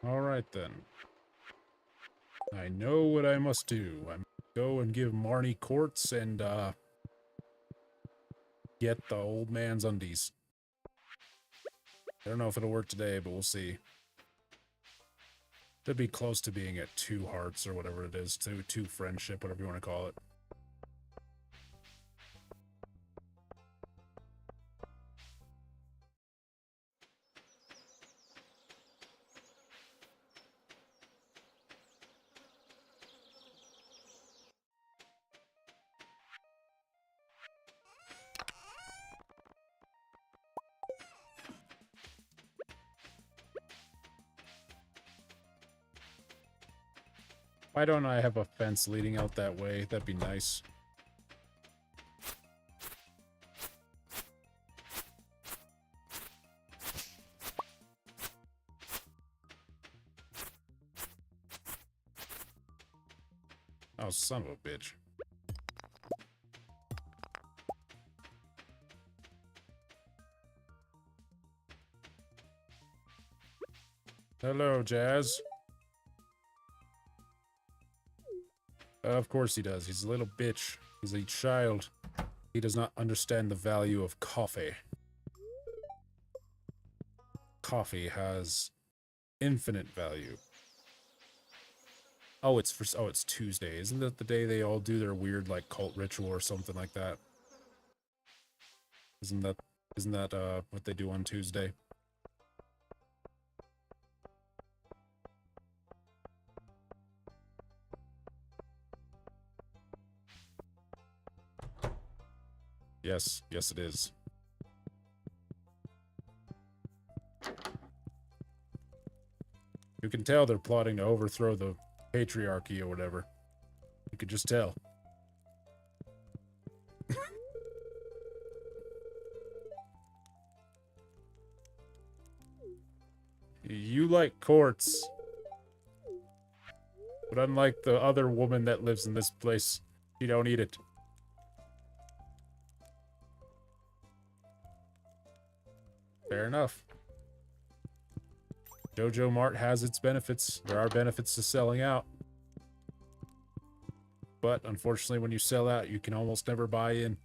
All right, then. I know what I must do. I must go and give Marnie quartz and, get the old man's undies. I don't know if it'll work today, but we'll see. Should be close to being at 2 hearts or whatever it is, 2 friendship, whatever you want to call it. Why don't I have a fence leading out that way? That'd be nice. Oh, son of a bitch. Hello, Jazz. Of course he does. He's a little bitch. He's a child. He does not understand the value of coffee. Coffee has infinite value. Oh, it's Tuesday. Isn't that the day they all do their weird, like, cult ritual or something like that? Isn't that what they do on Tuesday? Yes, yes it is. You can tell they're plotting to overthrow the patriarchy or whatever. You could just tell. You like quartz. But unlike the other woman that lives in this place, you don't eat it. Fair enough. Jojo Mart has its benefits. There are benefits to selling out. But unfortunately, when you sell out, you can almost never buy in.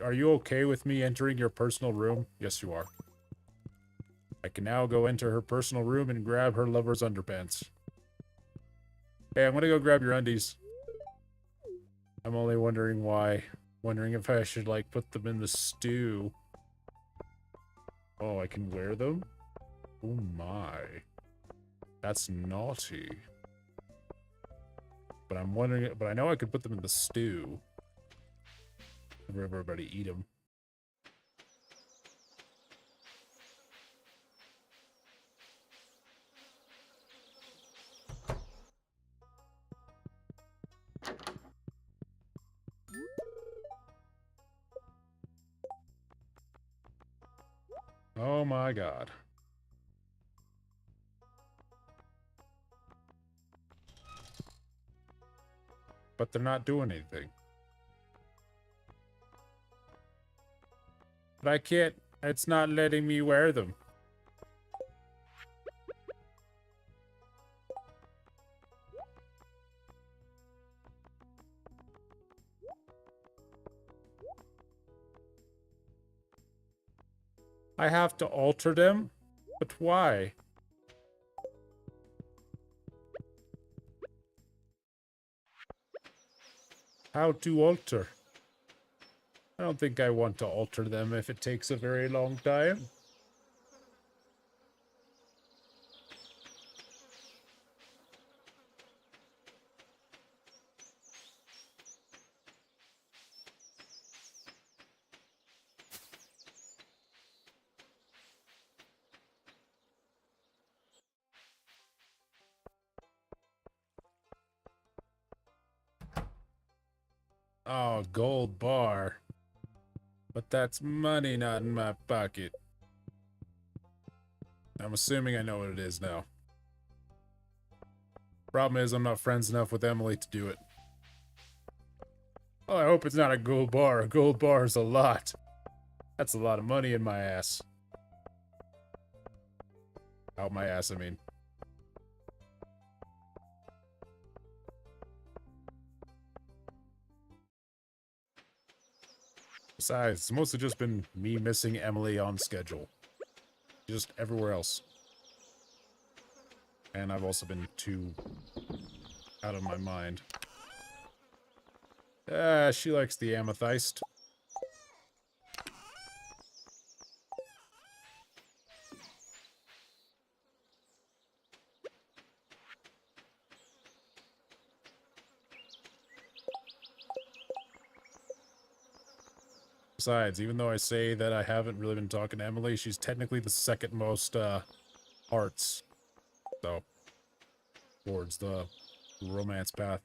Are you okay with me entering your personal room? Yes, you are. I can now go enter her personal room and grab her lover's underpants. Hey, I'm gonna go grab your undies. I'm only wondering why. Wondering if I should, like, put them in the stew. Oh, I can wear them? Oh my. That's naughty. But I'm wondering, but I know I could put them in the stew. Have everybody eat them. Oh my god. But they're not doing anything. But I can't, it's not letting me wear them. I have to alter them? But why? How to alter? I don't think I want to alter them if it takes a very long time. Oh, gold bar. But that's money not in my pocket. I'm assuming I know what it is now. Problem is, I'm not friends enough with Emily to do it. Oh, I hope it's not a gold bar. A gold bar is a lot. That's a lot of money in my ass. Out my ass, I mean. Besides, it's mostly just been me missing Emily on schedule. Just everywhere else. And I've also been too out of my mind. She likes the amethyst. Besides, even though I say that I haven't really been talking to Emily, she's technically the second most, hearts. So, towards the romance path.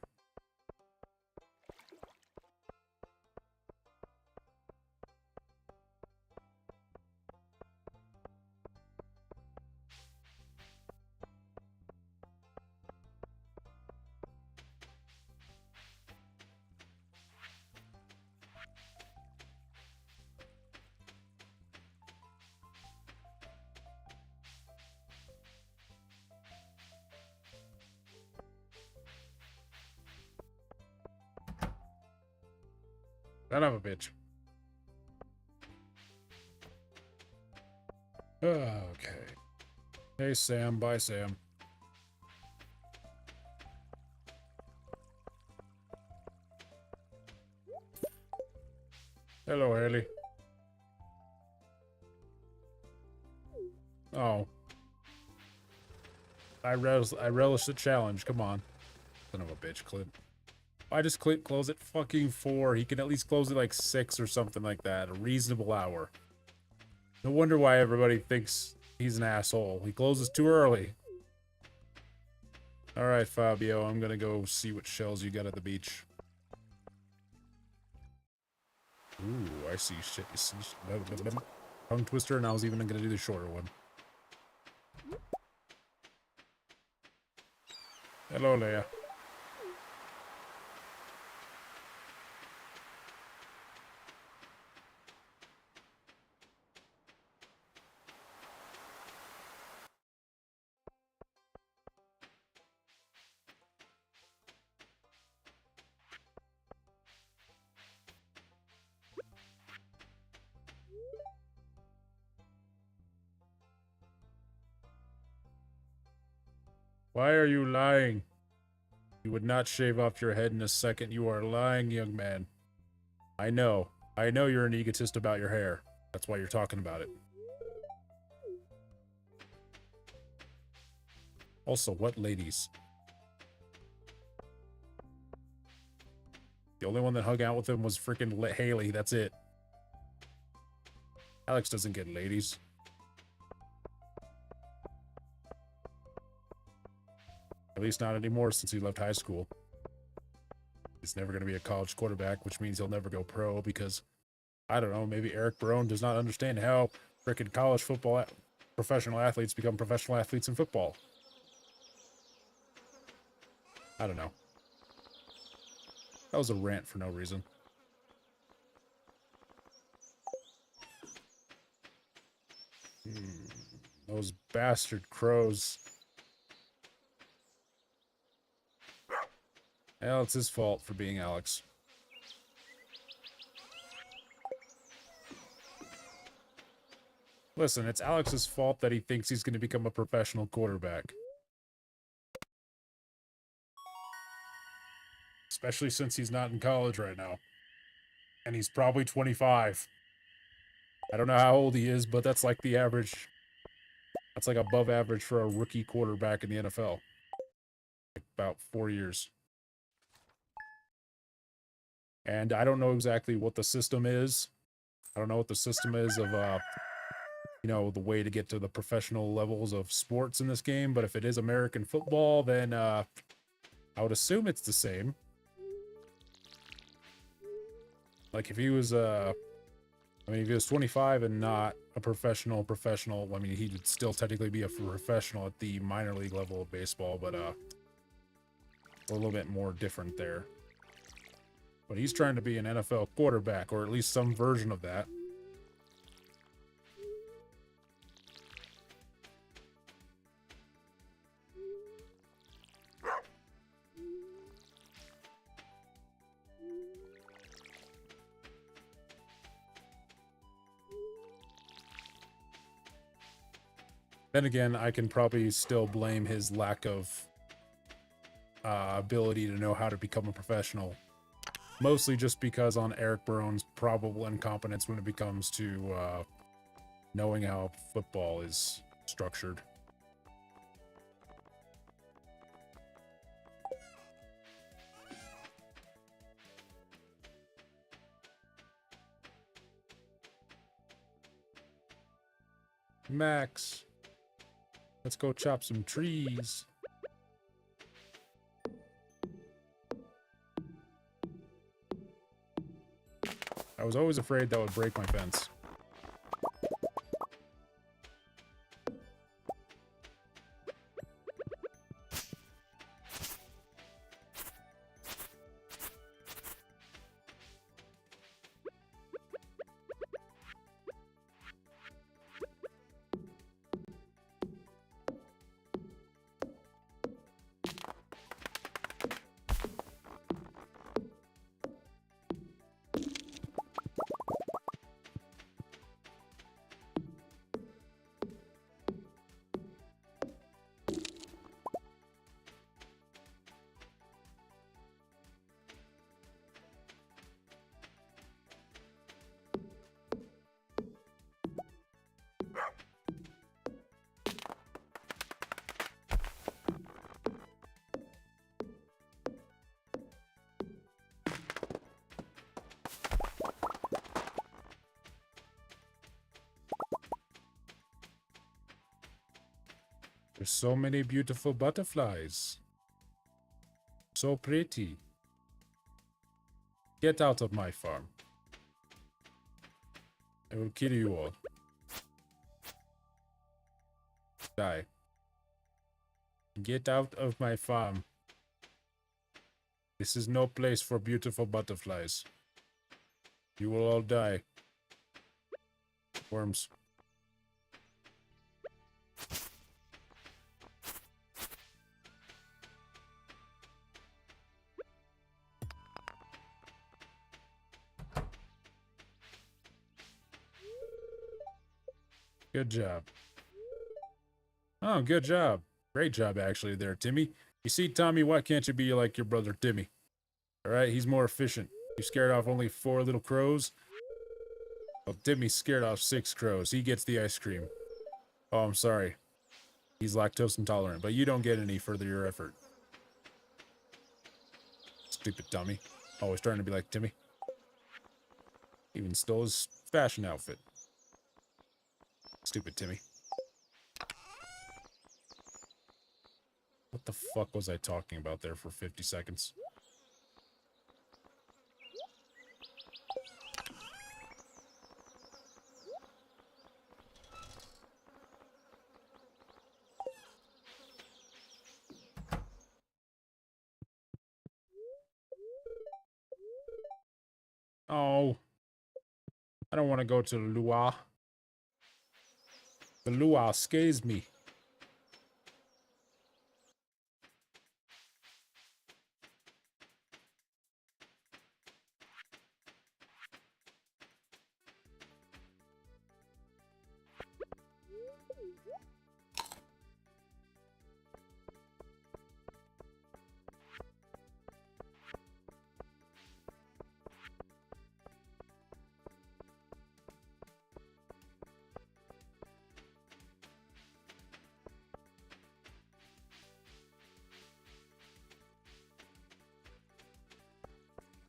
Son of a bitch. Okay. Hey, Sam. Bye, Sam. Hello, Haley. Oh. I relish the challenge. Come on. Son of a bitch, Clint. I just close at fucking 4. He can at least close at like 6 or something like that. A reasonable hour. No wonder why everybody thinks he's an asshole. He closes too early. All right, Fabio, I'm gonna go see what shells you got at the beach. Ooh, I see shit. Tongue twister, and I was even gonna do the shorter one. Hello, Leia. Why are you lying? You would not shave off your head in a second. You are lying, young man. I know. I know you're an egotist about your hair. That's why you're talking about it. Also, what ladies? The only one that hung out with him was freaking Haley. That's it. Alex doesn't get ladies. At least not anymore since he left high school. He's never going to be a college quarterback, which means he'll never go pro because, I don't know, maybe Eric Barone does not understand how freaking college football professional athletes become professional athletes in football. I don't know. That was a rant for no reason. Those bastard crows. Well, it's his fault for being Alex. Listen, it's Alex's fault that he thinks he's going to become a professional quarterback. Especially since he's not in college right now. And he's probably 25. I don't know how old he is, but that's like the average. That's like above average for a rookie quarterback in the NFL. Like about 4 years. And I don't know exactly what the system is. I don't know what the system is of, you know, the way to get to the professional levels of sports in this game. But if it is American football, then I would assume it's the same. Like if he was, I mean, if he was 25 and not a professional, I mean, he'd still technically be a professional at the minor league level of baseball, but a little bit more different there. But he's trying to be an NFL quarterback, or at least some version of that. Then again, I can probably still blame his lack of ability to know how to become a professional. Mostly just because on Eric Barone's probable incompetence when it comes to knowing how football is structured. Max, let's go chop some trees. I was always afraid that would break my fence. There's so many beautiful butterflies. so pretty. Get out of my farm. I will kill you all. Die. Get out of my farm. This is no place for beautiful butterflies. You will all die. Worms. Good job. Oh, good job. Great job, actually, there, Timmy. You see, Tommy, why can't you be like your brother Timmy? Alright, he's more efficient. You scared off only 4 little crows? Well, Timmy scared off 6 crows. He gets the ice cream. Oh, I'm sorry. He's lactose intolerant, but you don't get any further your effort. Stupid Tommy. Always trying to be like Timmy. Even stole his fashion outfit. Stupid Timmy. What the fuck was I talking about there for 50 seconds? Oh. I don't want to go to the luau. The luau scares me.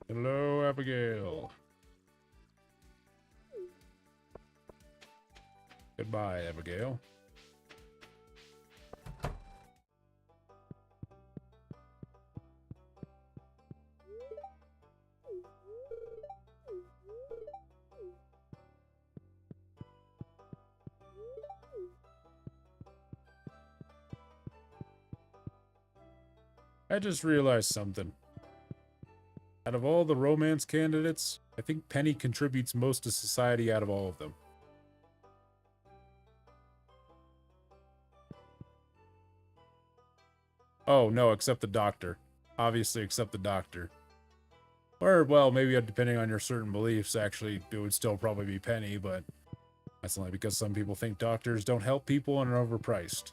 Hello, Abigail. Goodbye, Abigail. I just realized something. Out of all the romance candidates, I think Penny contributes most to society out of all of them. Oh, no, except the doctor. Obviously, except the doctor. Or, well, maybe depending on your certain beliefs, actually, it would still probably be Penny, but that's only because some people think doctors don't help people and are overpriced.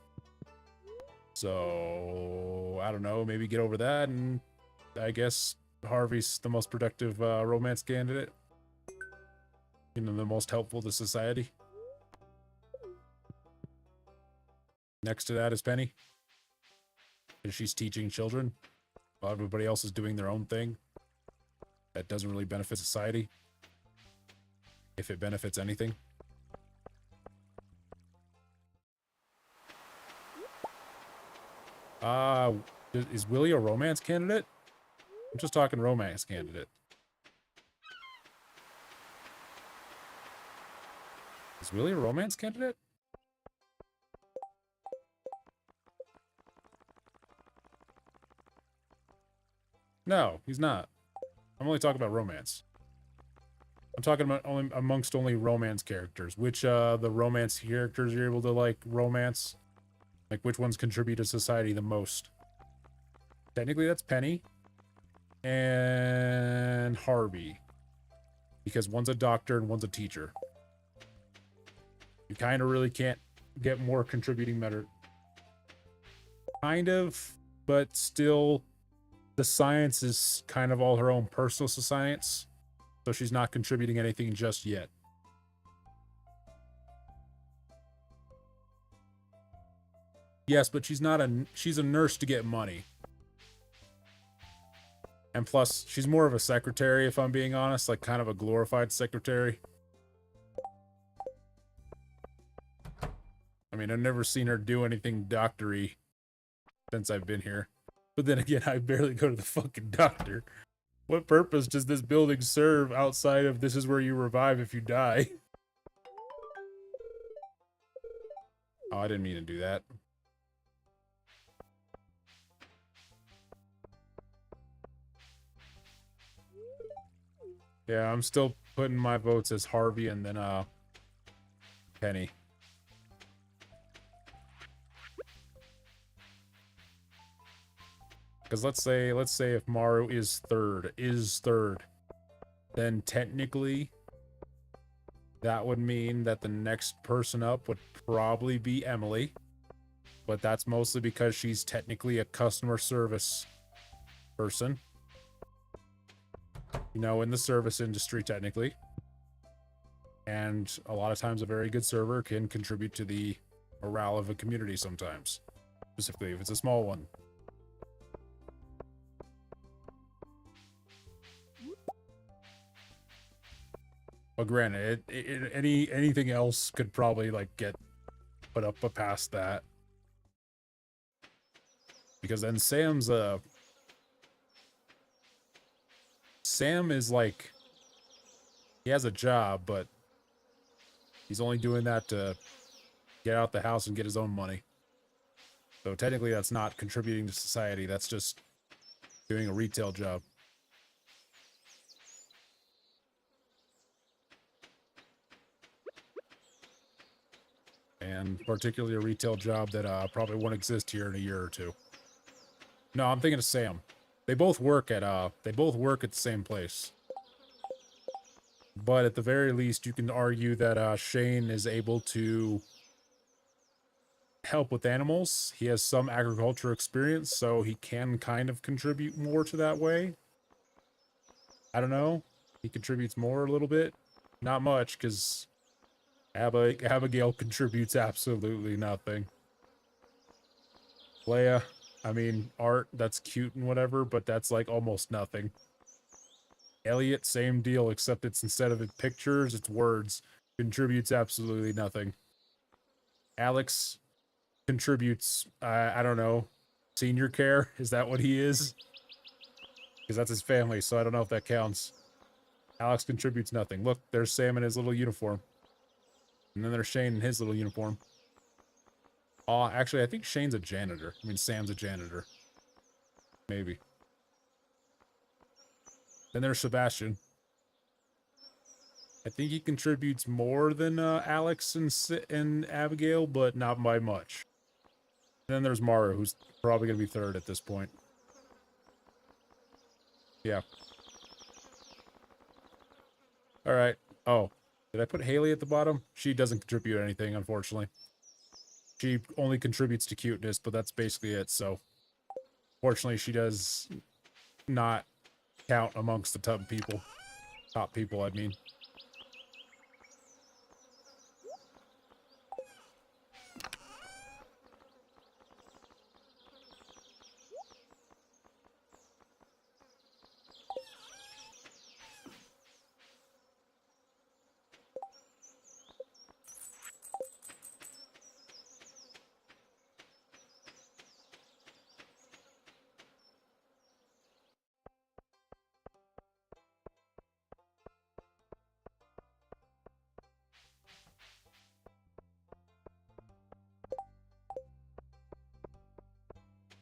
So, I don't know, maybe get over that, and I guess Harvey's the most productive romance candidate. You know, the most helpful to society. Next to that is Penny. And she's teaching children while everybody else is doing their own thing. That doesn't really benefit society. If it benefits anything. Is Willie a romance candidate? I'm just talking romance candidate. Is Willie a romance candidate? No, he's not. I'm only talking about romance. I'm talking about only romance characters. Which the romance characters you're able to like romance? Like which ones contribute to society the most? Technically that's Penny and Harvey. Because one's a doctor and one's a teacher. You kind of really can't get more contributing matter. Kind of, but still the science is kind of all her own personal science. So she's not contributing anything just yet. Yes, but she's a nurse to get money. And plus, she's more of a secretary, if I'm being honest, like kind of a glorified secretary. I mean, I've never seen her do anything doctory since I've been here. But then again, I barely go to the fucking doctor. What purpose does this building serve outside of this is where you revive if you die? Oh, I didn't mean to do that. Yeah, I'm still putting my votes as Harvey and then, Penny. Because let's say if Maru is third, then technically that would mean that the next person up would probably be Emily. But that's mostly because she's technically a customer service person. You know, in the service industry, technically. And a lot of times a very good server can contribute to the morale of a community sometimes. Specifically if it's a small one. But granted, anything else could probably like get put up past that. Because then Sam is like, he has a job, but he's only doing that to get out the house and get his own money. So technically that's not contributing to society, that's just doing a retail job. And particularly a retail job that probably won't exist here in a year or two. No, I'm thinking of Sam. They both work at the same place. But at the very least, you can argue that Shane is able to help with animals. He has some agriculture experience, so he can kind of contribute more to that way. I don't know. He contributes more a little bit. Not much, because Abigail contributes absolutely nothing. Leia, I mean, art, that's cute and whatever, but that's like almost nothing. Elliot, same deal, except it's instead of pictures, it's words. Contributes absolutely nothing. Alex contributes, I don't know, senior care? Is that what he is? Because that's his family, so I don't know if that counts. Alex contributes nothing. Look, there's Sam in his little uniform. And then there's Shane in his little uniform. Oh, actually, I think Shane's a janitor. I mean, Sam's a janitor. Maybe. Then there's Sebastian. I think he contributes more than Alex and Abigail, but not by much. And then there's Mara, who's probably going to be third at this point. Yeah. Alright. Oh, did I put Haley at the bottom? She doesn't contribute anything, unfortunately. She only contributes to cuteness, but that's basically it, so... Fortunately, she does not count amongst the top people. Top people, I mean.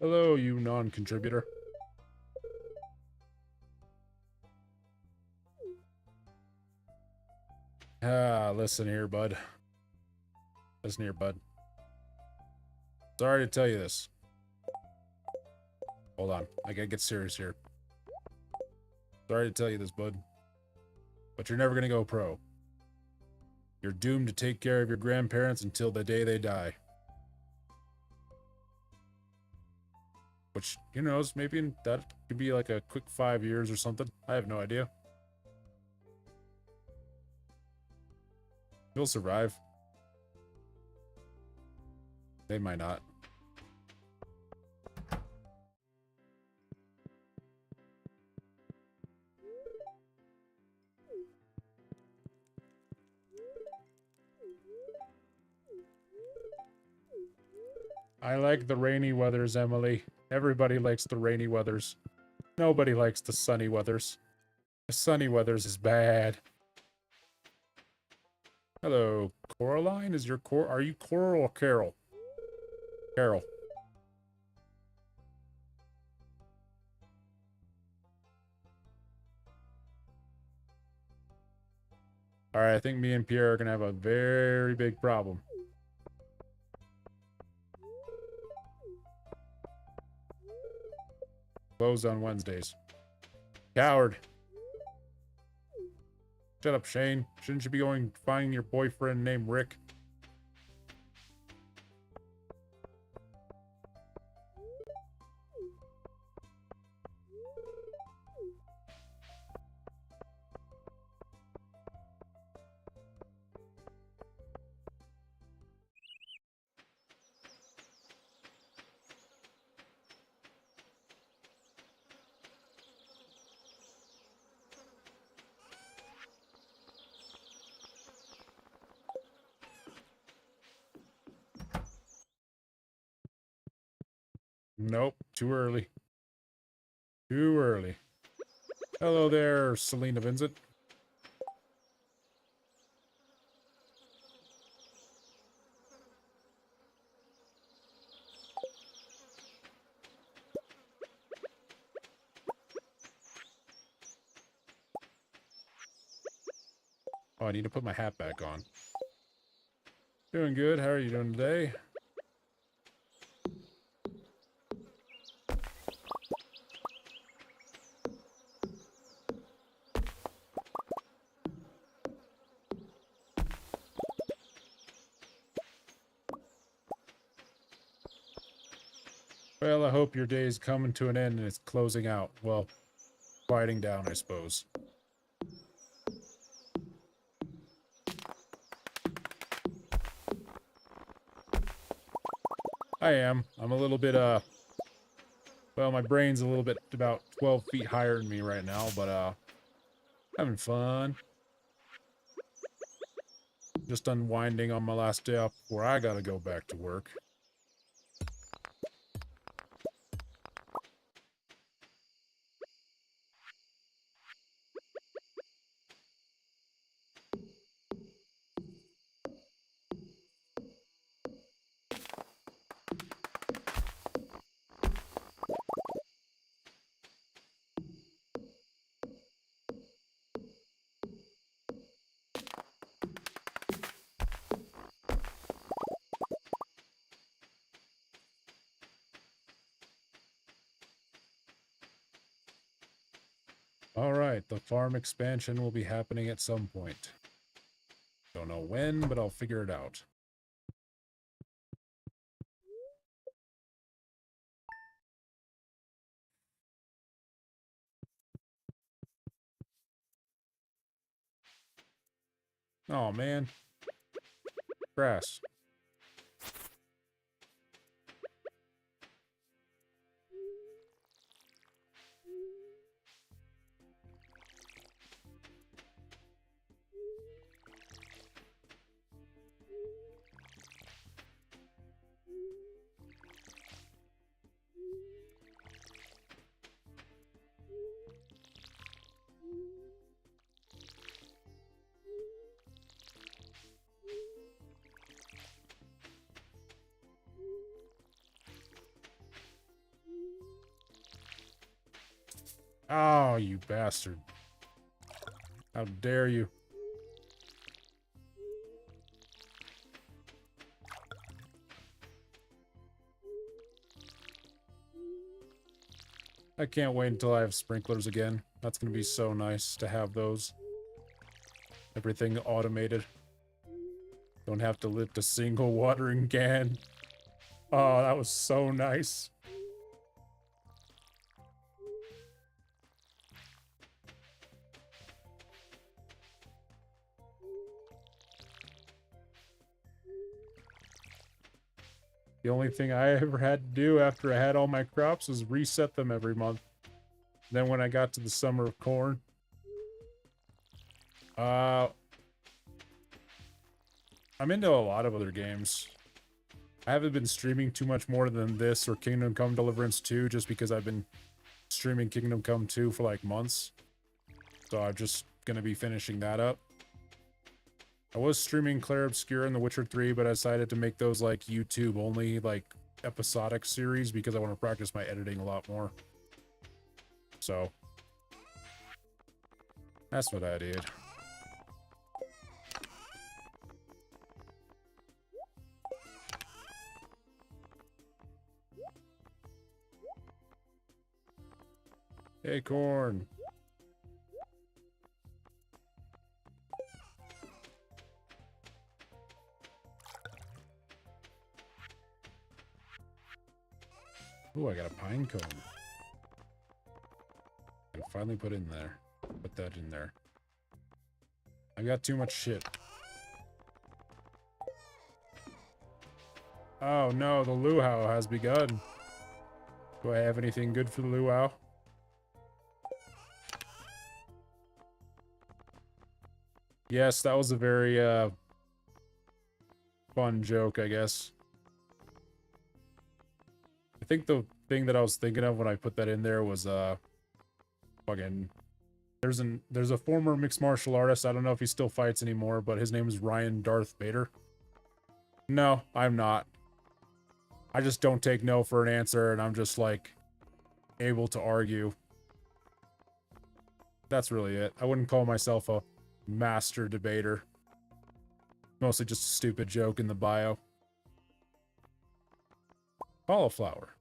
Hello, you non-contributor. Listen here, bud. Listen here, bud. Sorry to tell you this. Hold on, I gotta get serious here. Sorry to tell you this, bud. But you're never gonna go pro. You're doomed to take care of your grandparents until the day they die. Which, who knows, maybe that could be like a quick 5 years or something. I have no idea. You'll survive. They might not. I like the rainy weathers, Emily. Everybody likes the rainy weathers. Nobody likes the sunny weathers. The sunny weathers is bad. Hello, Coraline? Are you Coral or Carol? Carol. Alright, I think me and Pierre are gonna have a very big problem. Closed on Wednesdays. Coward. Shut up, Shane. Shouldn't you be going finding your boyfriend named Rick? Nope, too early. Too early. Hello there, Selena Vincent. Oh, I need to put my hat back on. Doing good. How are you doing today? Well, I hope your day is coming to an end and it's closing out. Well, quieting down, I suppose. I am. I'm a little bit, well, my brain's a little bit about 12 feet higher than me right now, but, having fun. Just unwinding on my last day off before I gotta go back to work. Alright, the farm expansion will be happening at some point. Don't know when, but I'll figure it out. Oh man. Grass. Oh, you bastard. How dare you. I can't wait until I have sprinklers again. That's gonna be so nice to have those. Everything automated. Don't have to lift a single watering can. Oh, that was so nice. The only thing I ever had to do after I had all my crops was reset them every month. Then when I got to the summer of corn, I'm into a lot of other games. I haven't been streaming too much more than this or Kingdom Come Deliverance 2 just because I've been streaming Kingdom Come 2 for like months. So I'm just gonna be finishing that up. I was streaming Clair Obscur and The Witcher 3, but I decided to make those like YouTube only, like episodic series because I want to practice my editing a lot more. So that's what I did. Acorn. Ooh, I got a pine cone. I finally put in there. Put that in there. I got too much shit. Oh no, the luau has begun. Do I have anything good for the luau? Yes, that was a very fun joke, I guess. I think the thing that I was thinking of when I put that in there was fucking there's a former mixed martial artist. I don't know if he still fights anymore, but his name is Ryan Darth Vader. No, I'm not. I just don't take no for an answer, and I'm just like able to argue. That's really it. I wouldn't call myself a master debater. Mostly just a stupid joke in the bio. Cauliflower.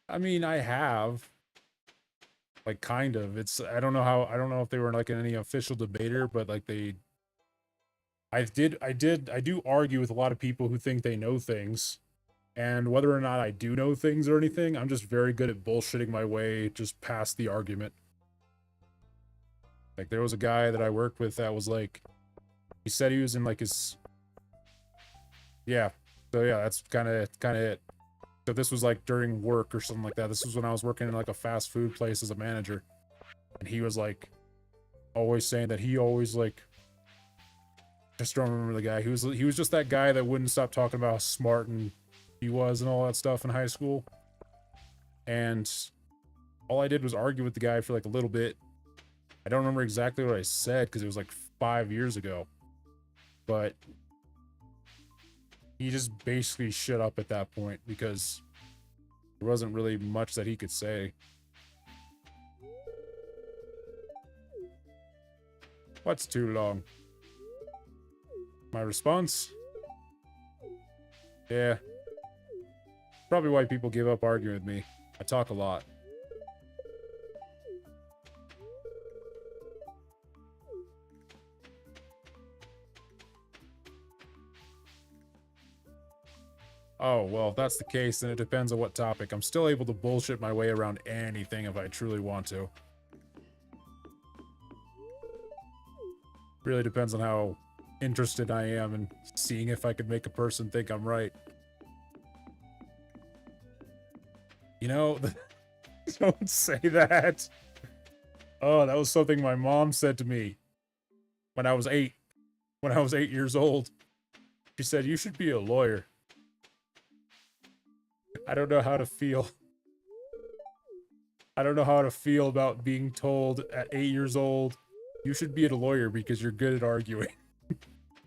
I mean, I have. Like, kind of. It's, I don't know if they were like in any official debater, but like I do argue with a lot of people who think they know things. And whether or not I do know things or anything, I'm just very good at bullshitting my way just past the argument. Like, there was a guy that I worked with that was like, he said he was in like his, yeah. So yeah, that's kind of it. So this was like during work or something like that. This was when I was working in like a fast food place as a manager. And he was like, always saying that he always like, just don't remember the guy. He was just that guy that wouldn't stop talking about how smart and he was and all that stuff in high school. And all I did was argue with the guy for like a little bit. I don't remember exactly what I said because it was like 5 years ago. But he just basically shut up at that point because there wasn't really much that he could say. What's too long? My response? Yeah. Probably why people give up arguing with me. I talk a lot. Oh, well, if that's the case, then it depends on what topic. I'm still able to bullshit my way around anything if I truly want to. Really depends on how interested I am in seeing if I could make a person think I'm right. You know, don't say that. Oh, that was something my mom said to me when I was 8. When I was 8 years old. She said, "You should be a lawyer." I don't know how to feel. I don't know how to feel about being told at 8 years old, you should be a lawyer because you're good at arguing.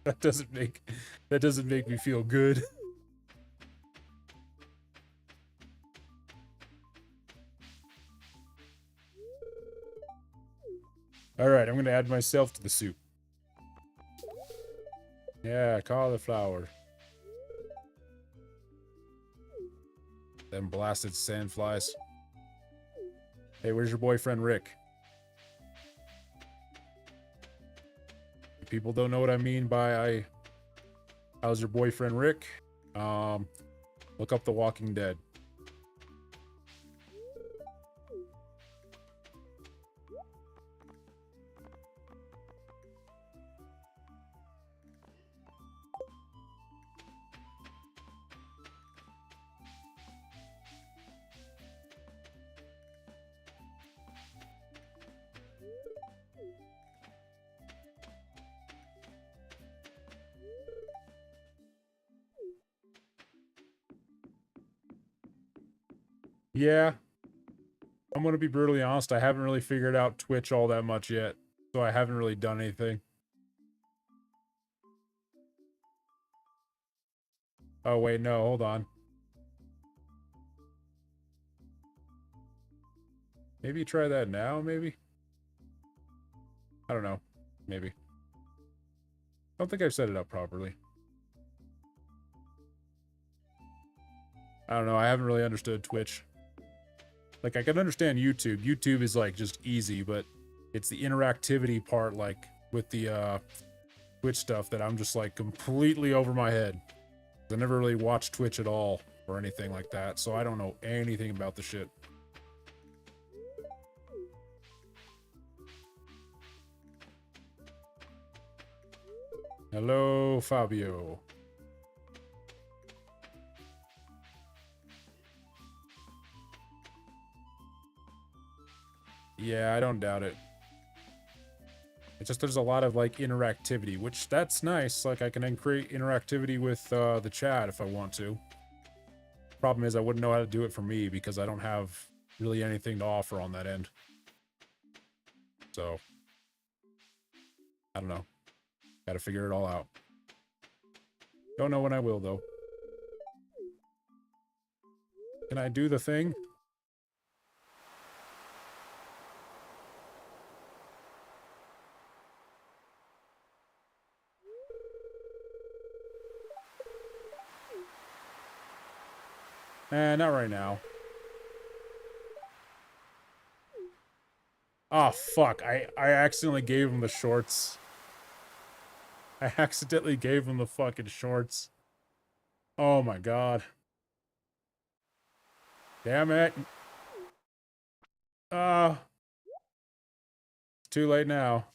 That doesn't make me feel good. Alright, I'm gonna add myself to the soup. Yeah, cauliflower. Them blasted sandflies. Hey, where's your boyfriend, Rick? If people don't know what I mean by how's your boyfriend, Rick? Look up The Walking Dead. Yeah, I'm gonna be brutally honest. I haven't really figured out Twitch all that much yet, so I haven't really done anything. Oh wait, no, hold on. Maybe try that now, maybe? I don't know. Maybe. I don't think I've set it up properly. I don't know, I haven't really understood Twitch. Like, I can understand YouTube. YouTube is, like, just easy, but it's the interactivity part, like, with the, Twitch stuff that I'm just, like, completely over my head. I never really watched Twitch at all, or anything like that, so I don't know anything about the shit. Hello, Fabio. Yeah, I don't doubt it. It's just there's a lot of, like, interactivity, which that's nice. Like, I can then create interactivity with the chat if I want to. Problem is, I wouldn't know how to do it for me because I don't have really anything to offer on that end. So, I don't know. Gotta figure it all out. Don't know when I will, though. Can I do the thing? Not right now. Oh, fuck. I accidentally gave him the shorts. I accidentally gave him the fucking shorts. Oh my god. Damn it. It's too late now.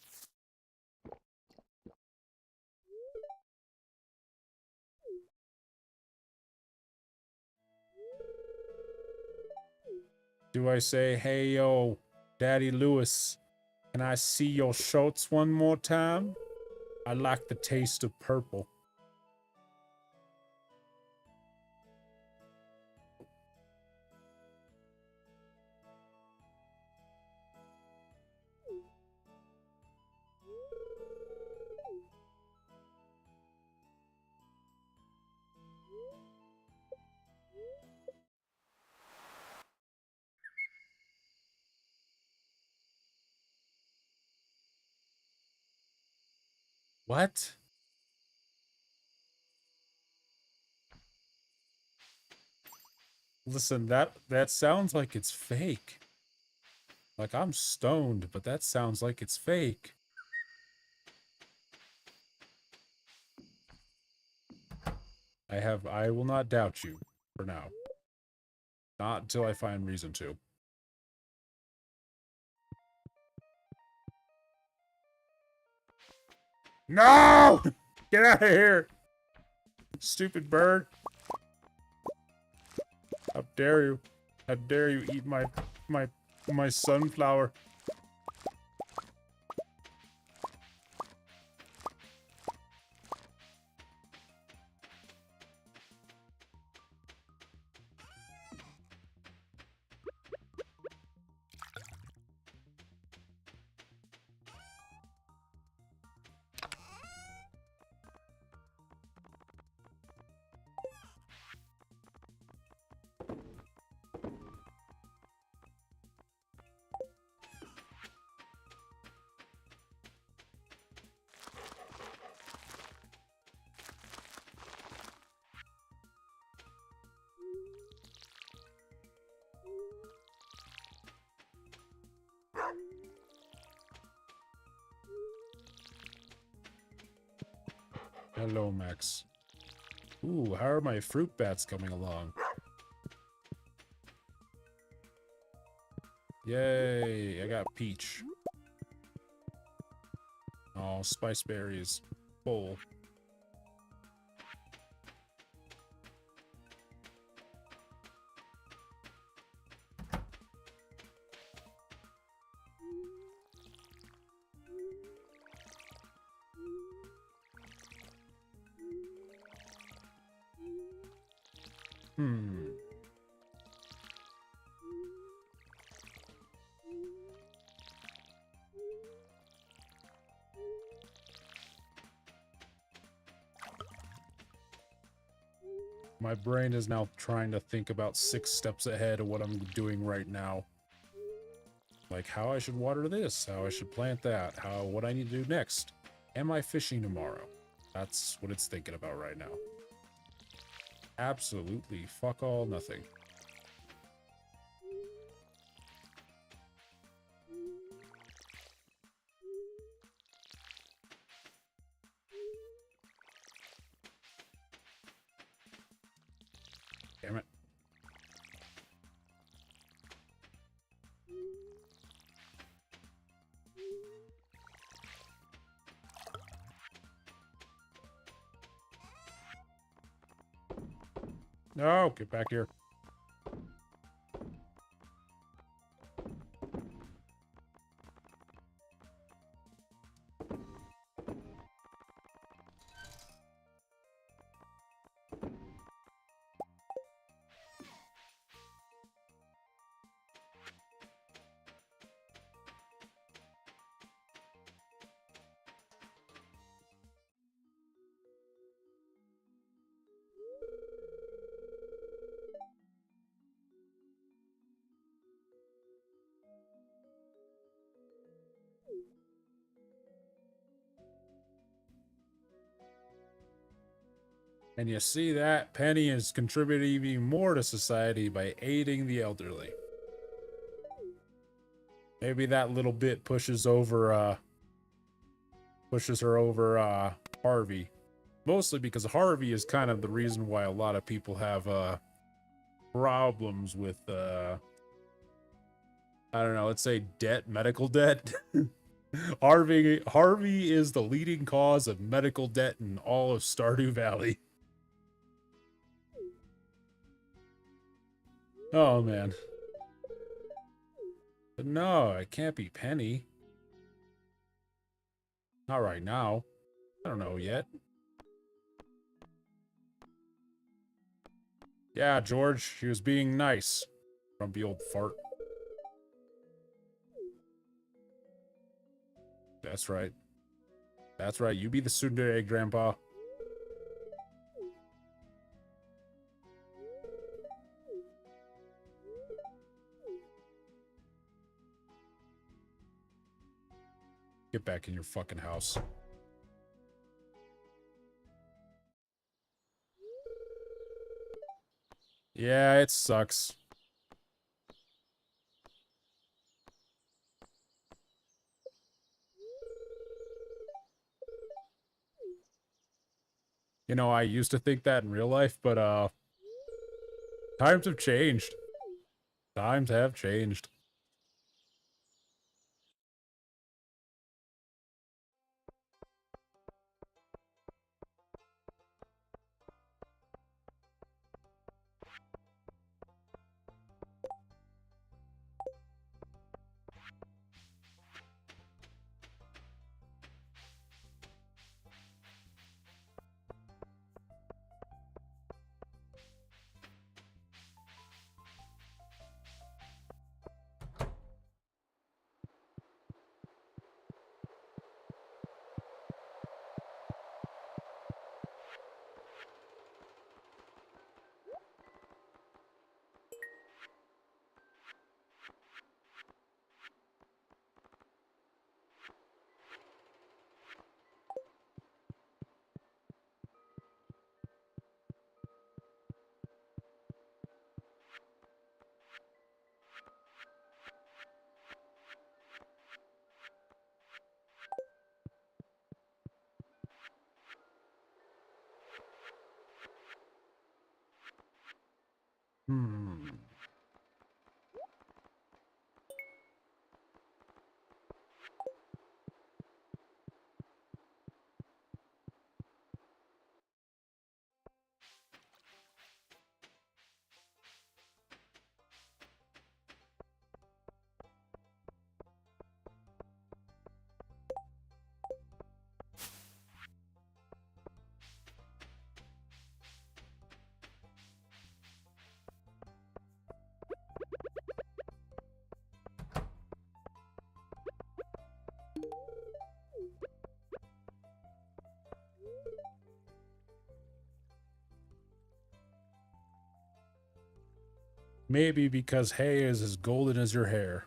Do I say, hey, yo, Daddy Lewis, can I see your shorts one more time? I like the taste of purple. What? Listen, that sounds like it's fake. Like, I'm stoned, but that sounds like it's fake. I will not doubt you, for now. Not until I find reason to. No! Get out of here! Stupid bird. How dare you? How dare you eat my sunflower? Hello, Max. Ooh, how are my fruit bats coming along? Yay, I got peach. Oh, spice berries. Full. My brain is now trying to think about 6 steps ahead of what I'm doing right now. Like how I should water this, how I should plant that, what I need to do next. Am I fishing tomorrow? That's what it's thinking about right now. Absolutely fuck all nothing. Damn it. No, get back here. And you see that Penny is contributing even more to society by aiding the elderly. Maybe that little bit pushes her over Harvey. Mostly because Harvey is kind of the reason why a lot of people have problems with I don't know, let's say debt, medical debt. Harvey is the leading cause of medical debt in all of Stardew Valley. Oh man. But no, it can't be Penny. Not right now. I don't know yet. Yeah, George, she was being nice. Grumpy old fart. That's right. That's right, you be the tsundere, Grandpa. Get back in your fucking house. Yeah, it sucks. You know, I used to think that in real life, but times have changed. Times have changed. Hmm. Maybe because hay is as golden as your hair.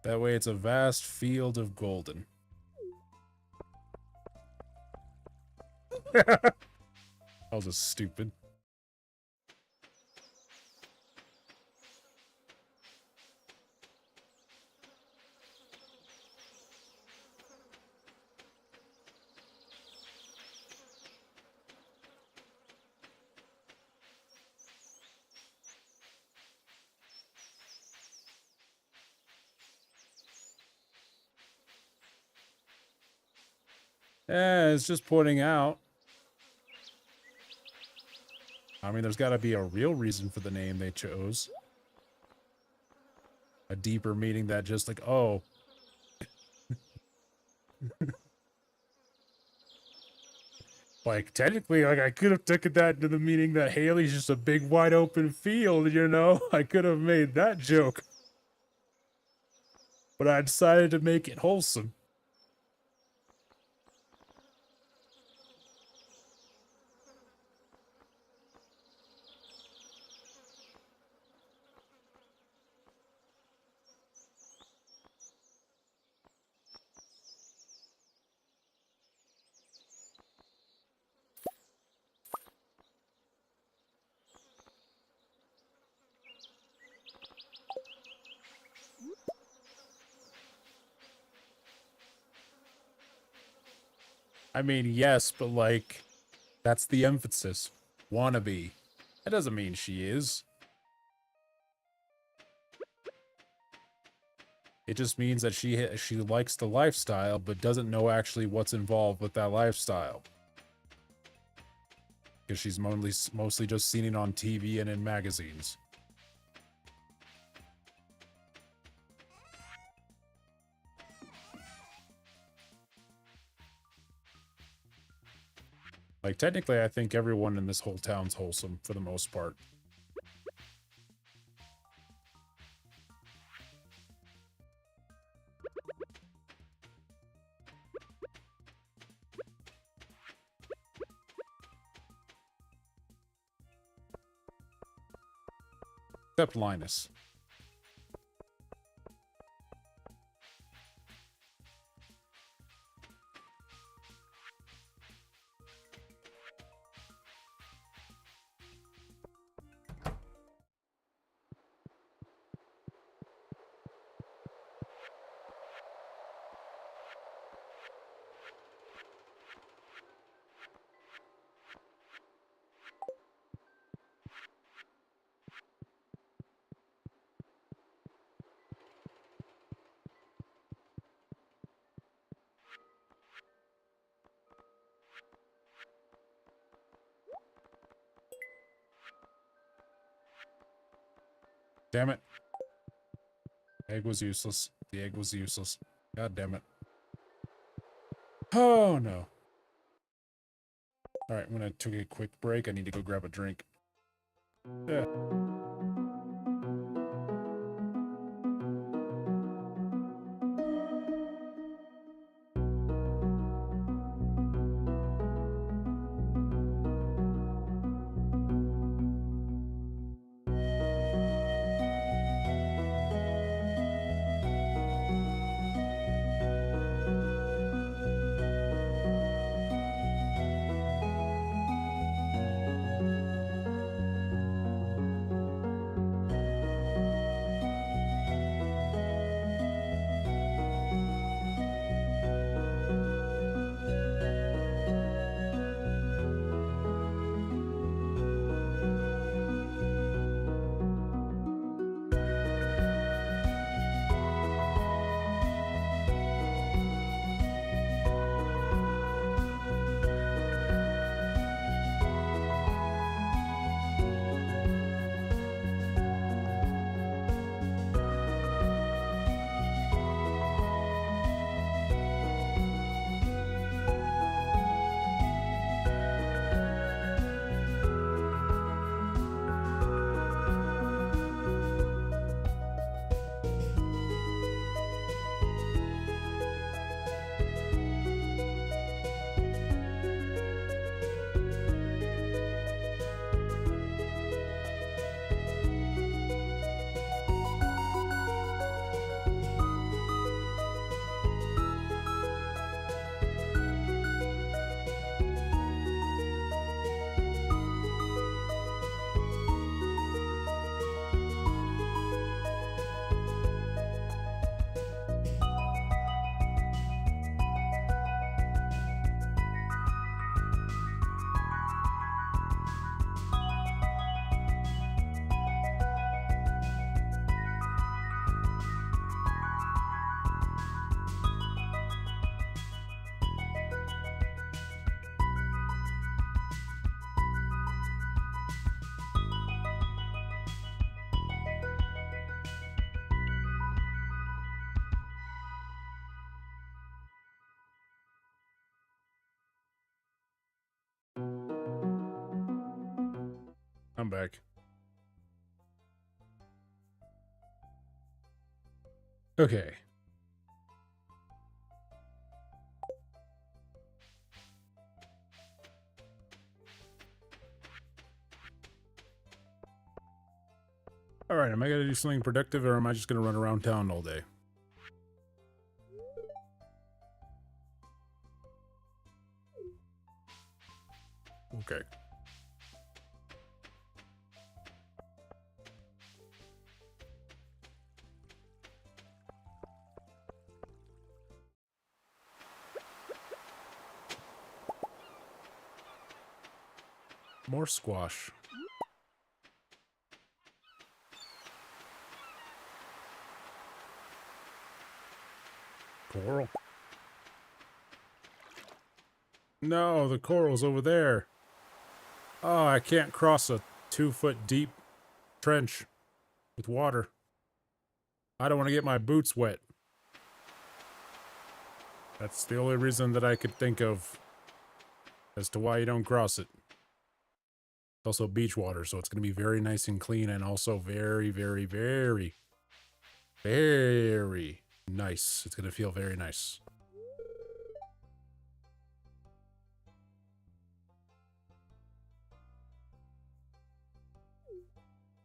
That way it's a vast field of golden. That was just stupid. Yeah, it's just pointing out. I mean, there's got to be a real reason for the name they chose. A deeper meaning that just like, oh. Like, technically, like, I could have taken that to the meaning that Haley's just a big wide open field, you know? I could have made that joke. But I decided to make it wholesome. I mean, yes, but like, that's the emphasis. Wannabe. That doesn't mean she is. It just means that she likes the lifestyle, but doesn't know actually what's involved with that lifestyle. Because she's mostly just seen it on TV and in magazines. Like, technically, I think everyone in this whole town's wholesome, for the most part. Except Linus. Damn it. Egg was useless. The egg was useless. God damn it. Oh, no. Alright, I'm gonna take a quick break. I need to go grab a drink. Yeah. I'm back. Okay. Alright, am I gonna do something productive or am I just gonna run around town all day? Okay. More squash. Coral. No, the coral's over there. Oh, I can't cross a 2-foot deep trench with water. I don't want to get my boots wet. That's the only reason that I could think of as to why you don't cross it. It's also beach water, so it's going to be very nice and clean and also very, very, very, very nice. It's going to feel very nice.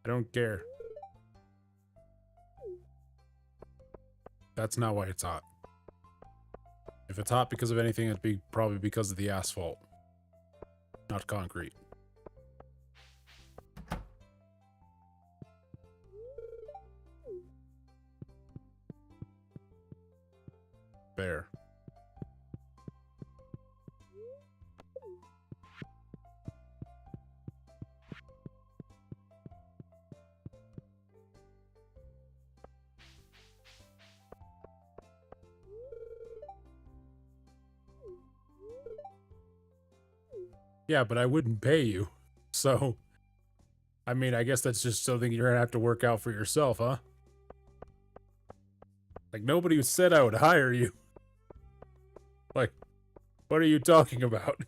I don't care. That's not why it's hot. If it's hot because of anything, it'd be probably because of the asphalt, not concrete. There. Yeah, but I wouldn't pay you. So, I mean, I guess that's just something you're gonna have to work out for yourself, huh? Like, nobody said I would hire you. Like, what are you talking about?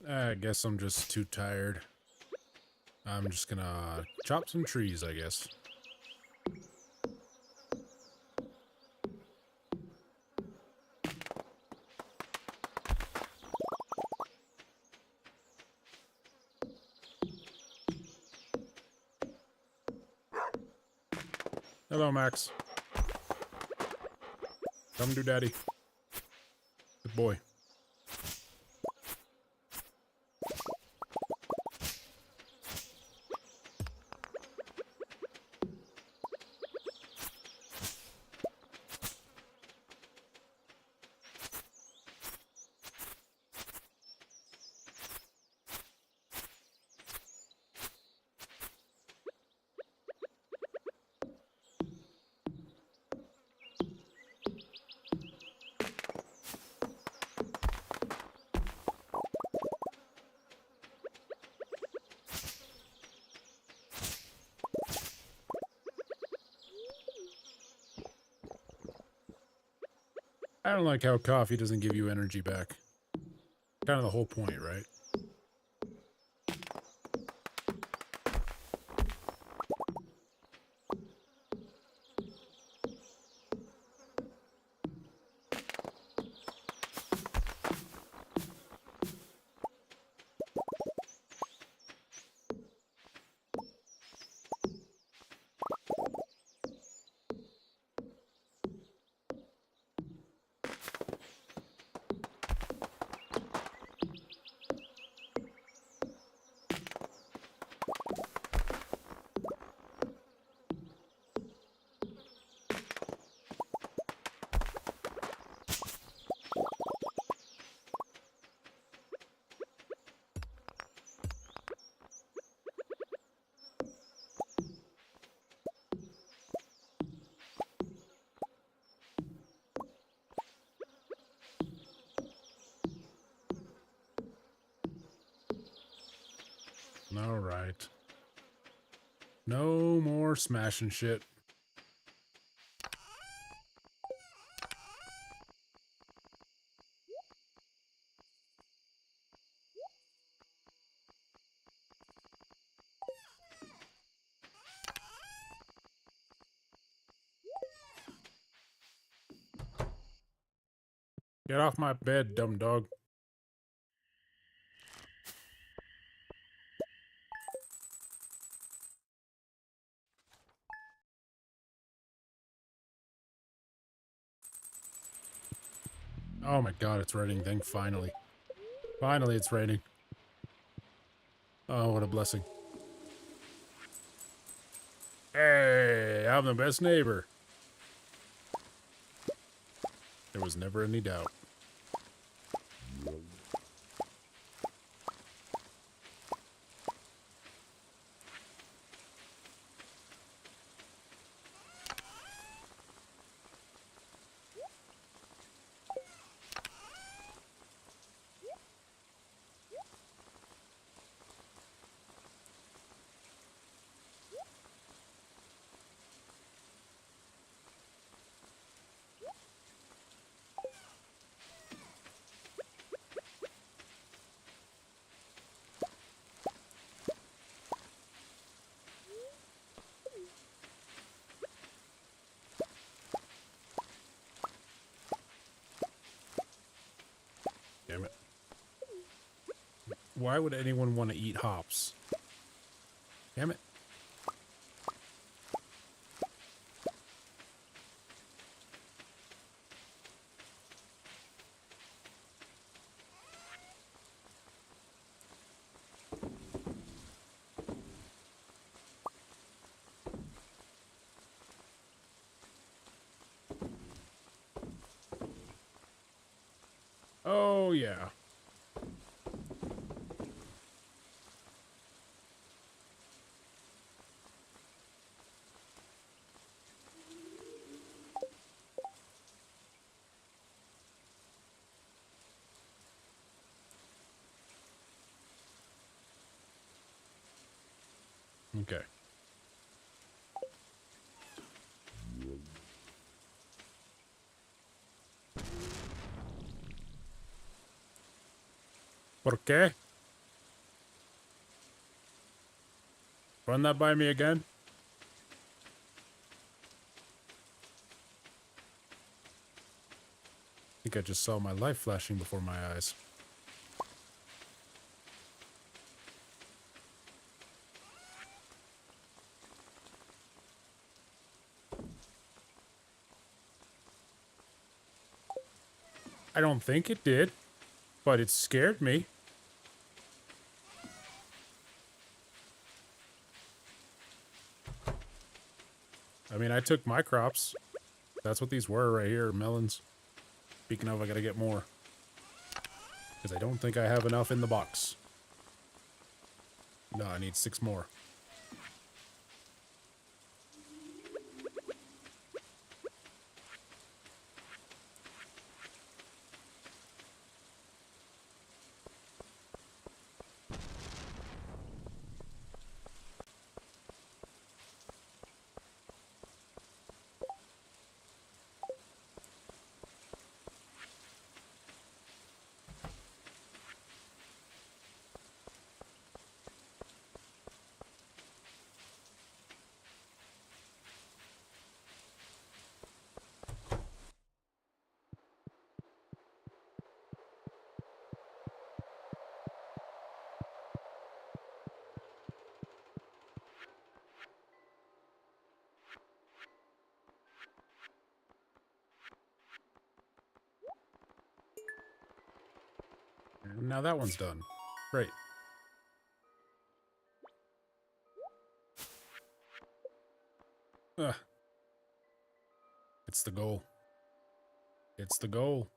I guess I'm just too tired. I'm just gonna chop some trees, I guess. Hello, Max. Come to daddy. Good boy. I don't like how coffee doesn't give you energy back. Kind of the whole point, right? All right. No more smashing shit. Get off my bed, dumb dog. Oh my god, it's raining. Thank finally. Finally, it's raining. Oh, what a blessing. Hey, I'm the best neighbor. There was never any doubt. Damn it. Why would anyone want to eat hops? Damn it. Oh, yeah. Okay. ¿Por qué? Run that by me again? I think I just saw my life flashing before my eyes. I don't think it did, but it scared me. I mean, I took my crops. That's what these were right here, melons. Speaking of, I gotta get more. Because I don't think I have enough in the box. No, I need 6 more. And now that one's done. Great. Ugh. It's the goal. It's the goal.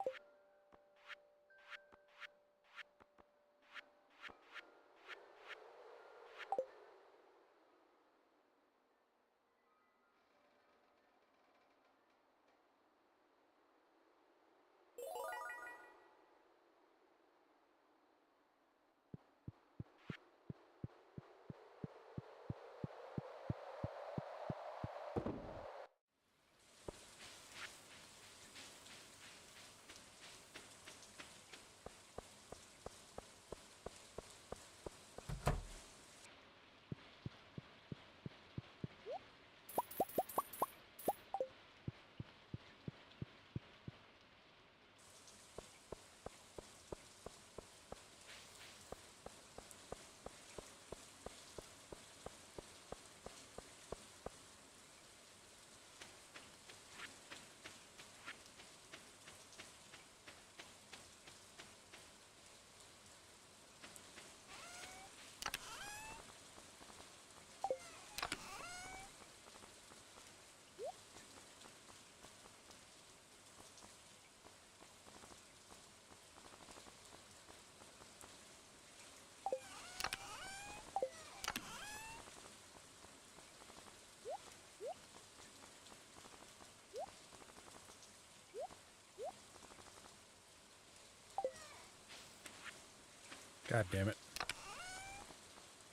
God damn it.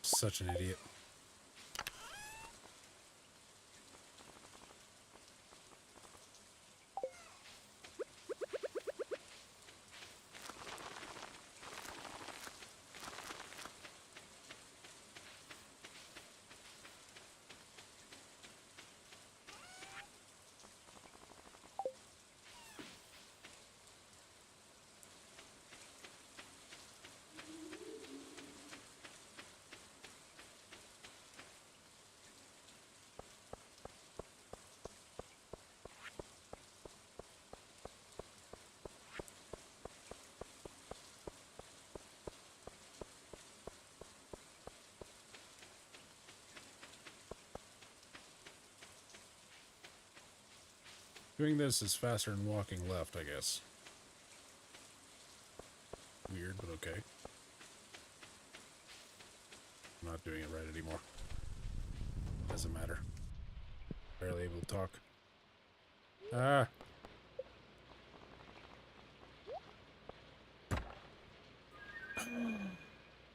Such an idiot. Doing this is faster than walking left, I guess. Weird, but okay. I'm not doing it right anymore. Doesn't matter. Barely able to talk. Ah!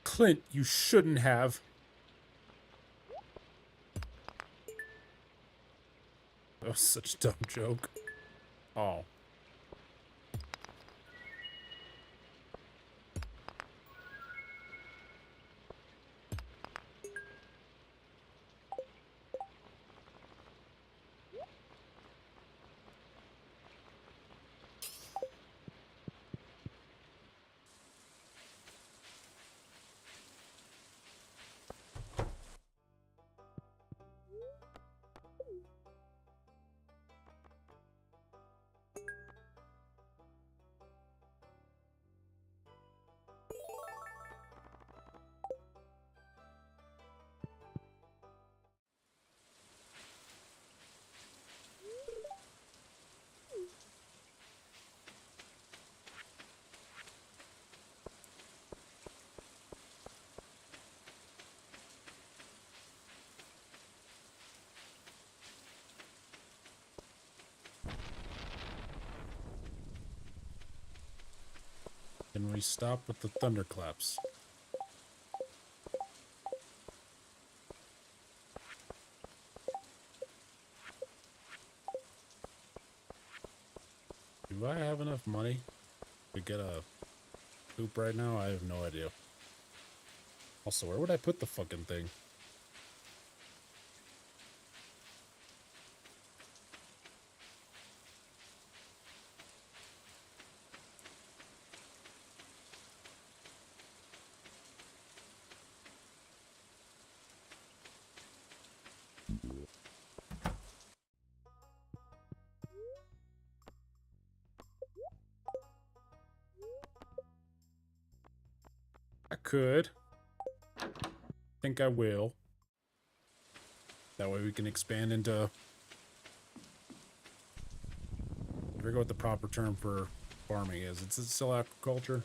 Clint, you shouldn't have. That was such a dumb joke. Oh. Can we stop with the thunderclaps? Do I have enough money to get a hoop right now? I have no idea. Also, where would I put the fucking thing? I could. Think I will. That way we can expand into... I forget what the proper term for farming is. It's still agriculture.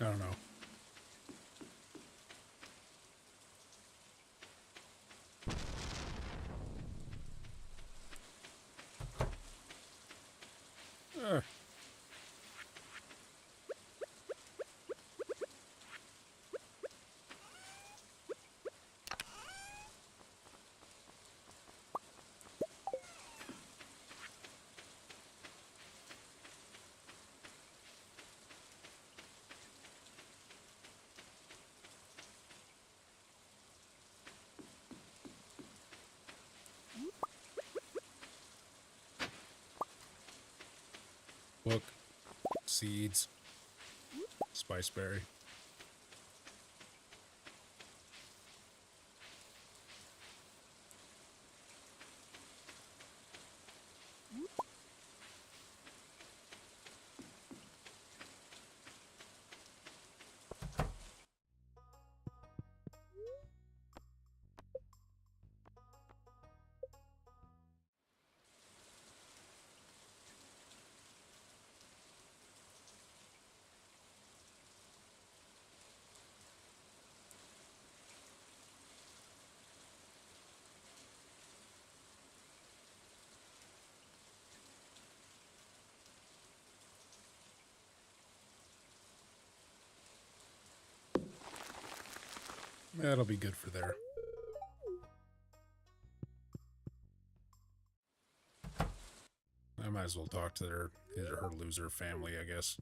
I don't know. Book, seeds, spiceberry. That'll be good for there. I might as well talk to his or her loser family, I guess.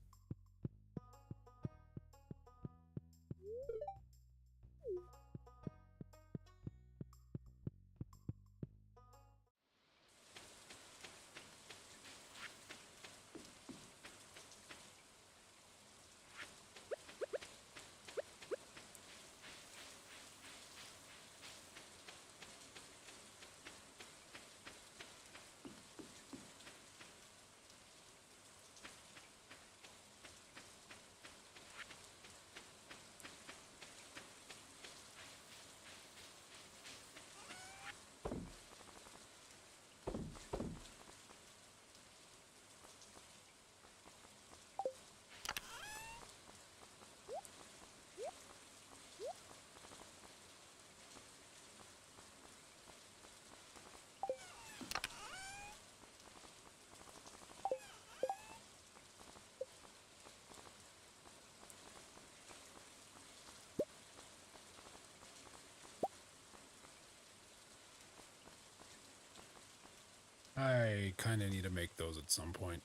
I kind of need to make those at some point.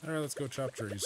Alright, let's go chop trees.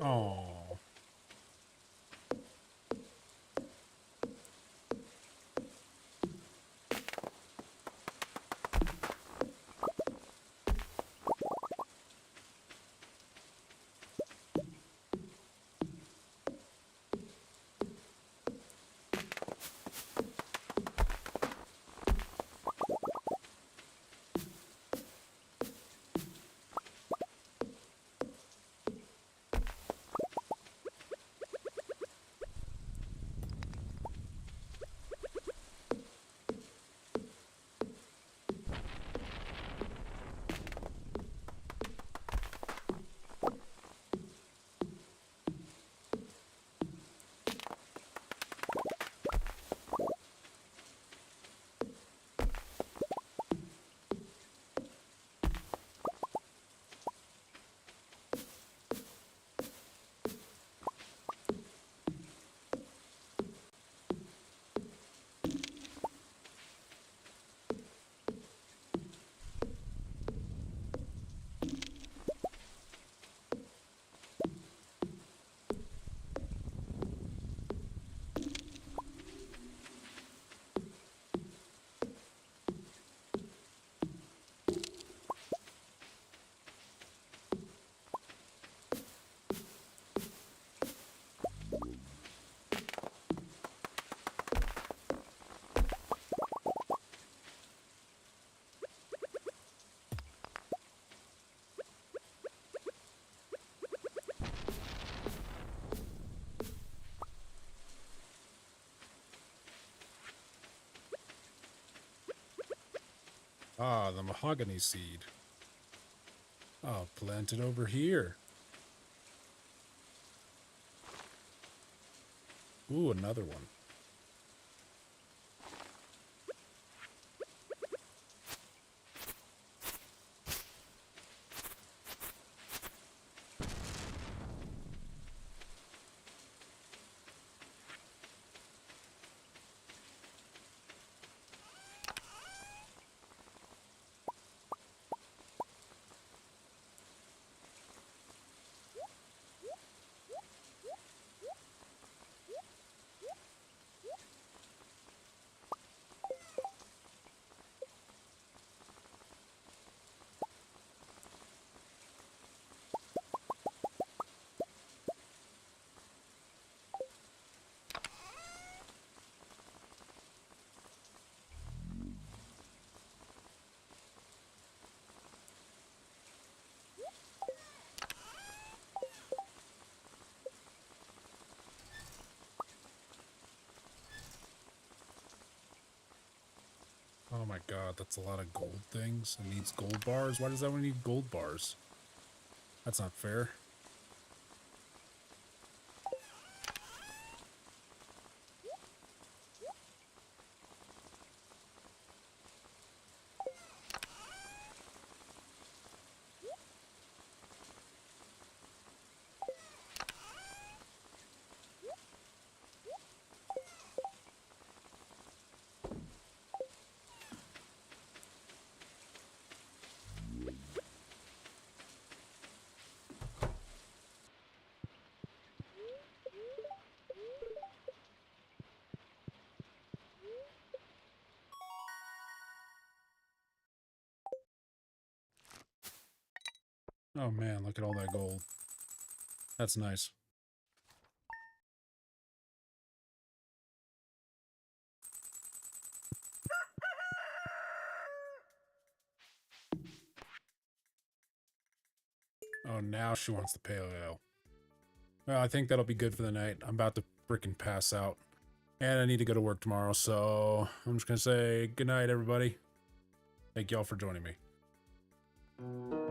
Oh. Ah, the mahogany seed. I'll plant it over here. Ooh, another one. Oh my god, that's a lot of gold things. It needs gold bars? Why does that one need gold bars? That's not fair. Oh man, look at all that gold. That's nice. Oh, now she wants the paleo. Well, I think that'll be good for the night. I'm about to freaking pass out. And I need to go to work tomorrow, so I'm just gonna say good night, everybody. Thank y'all for joining me.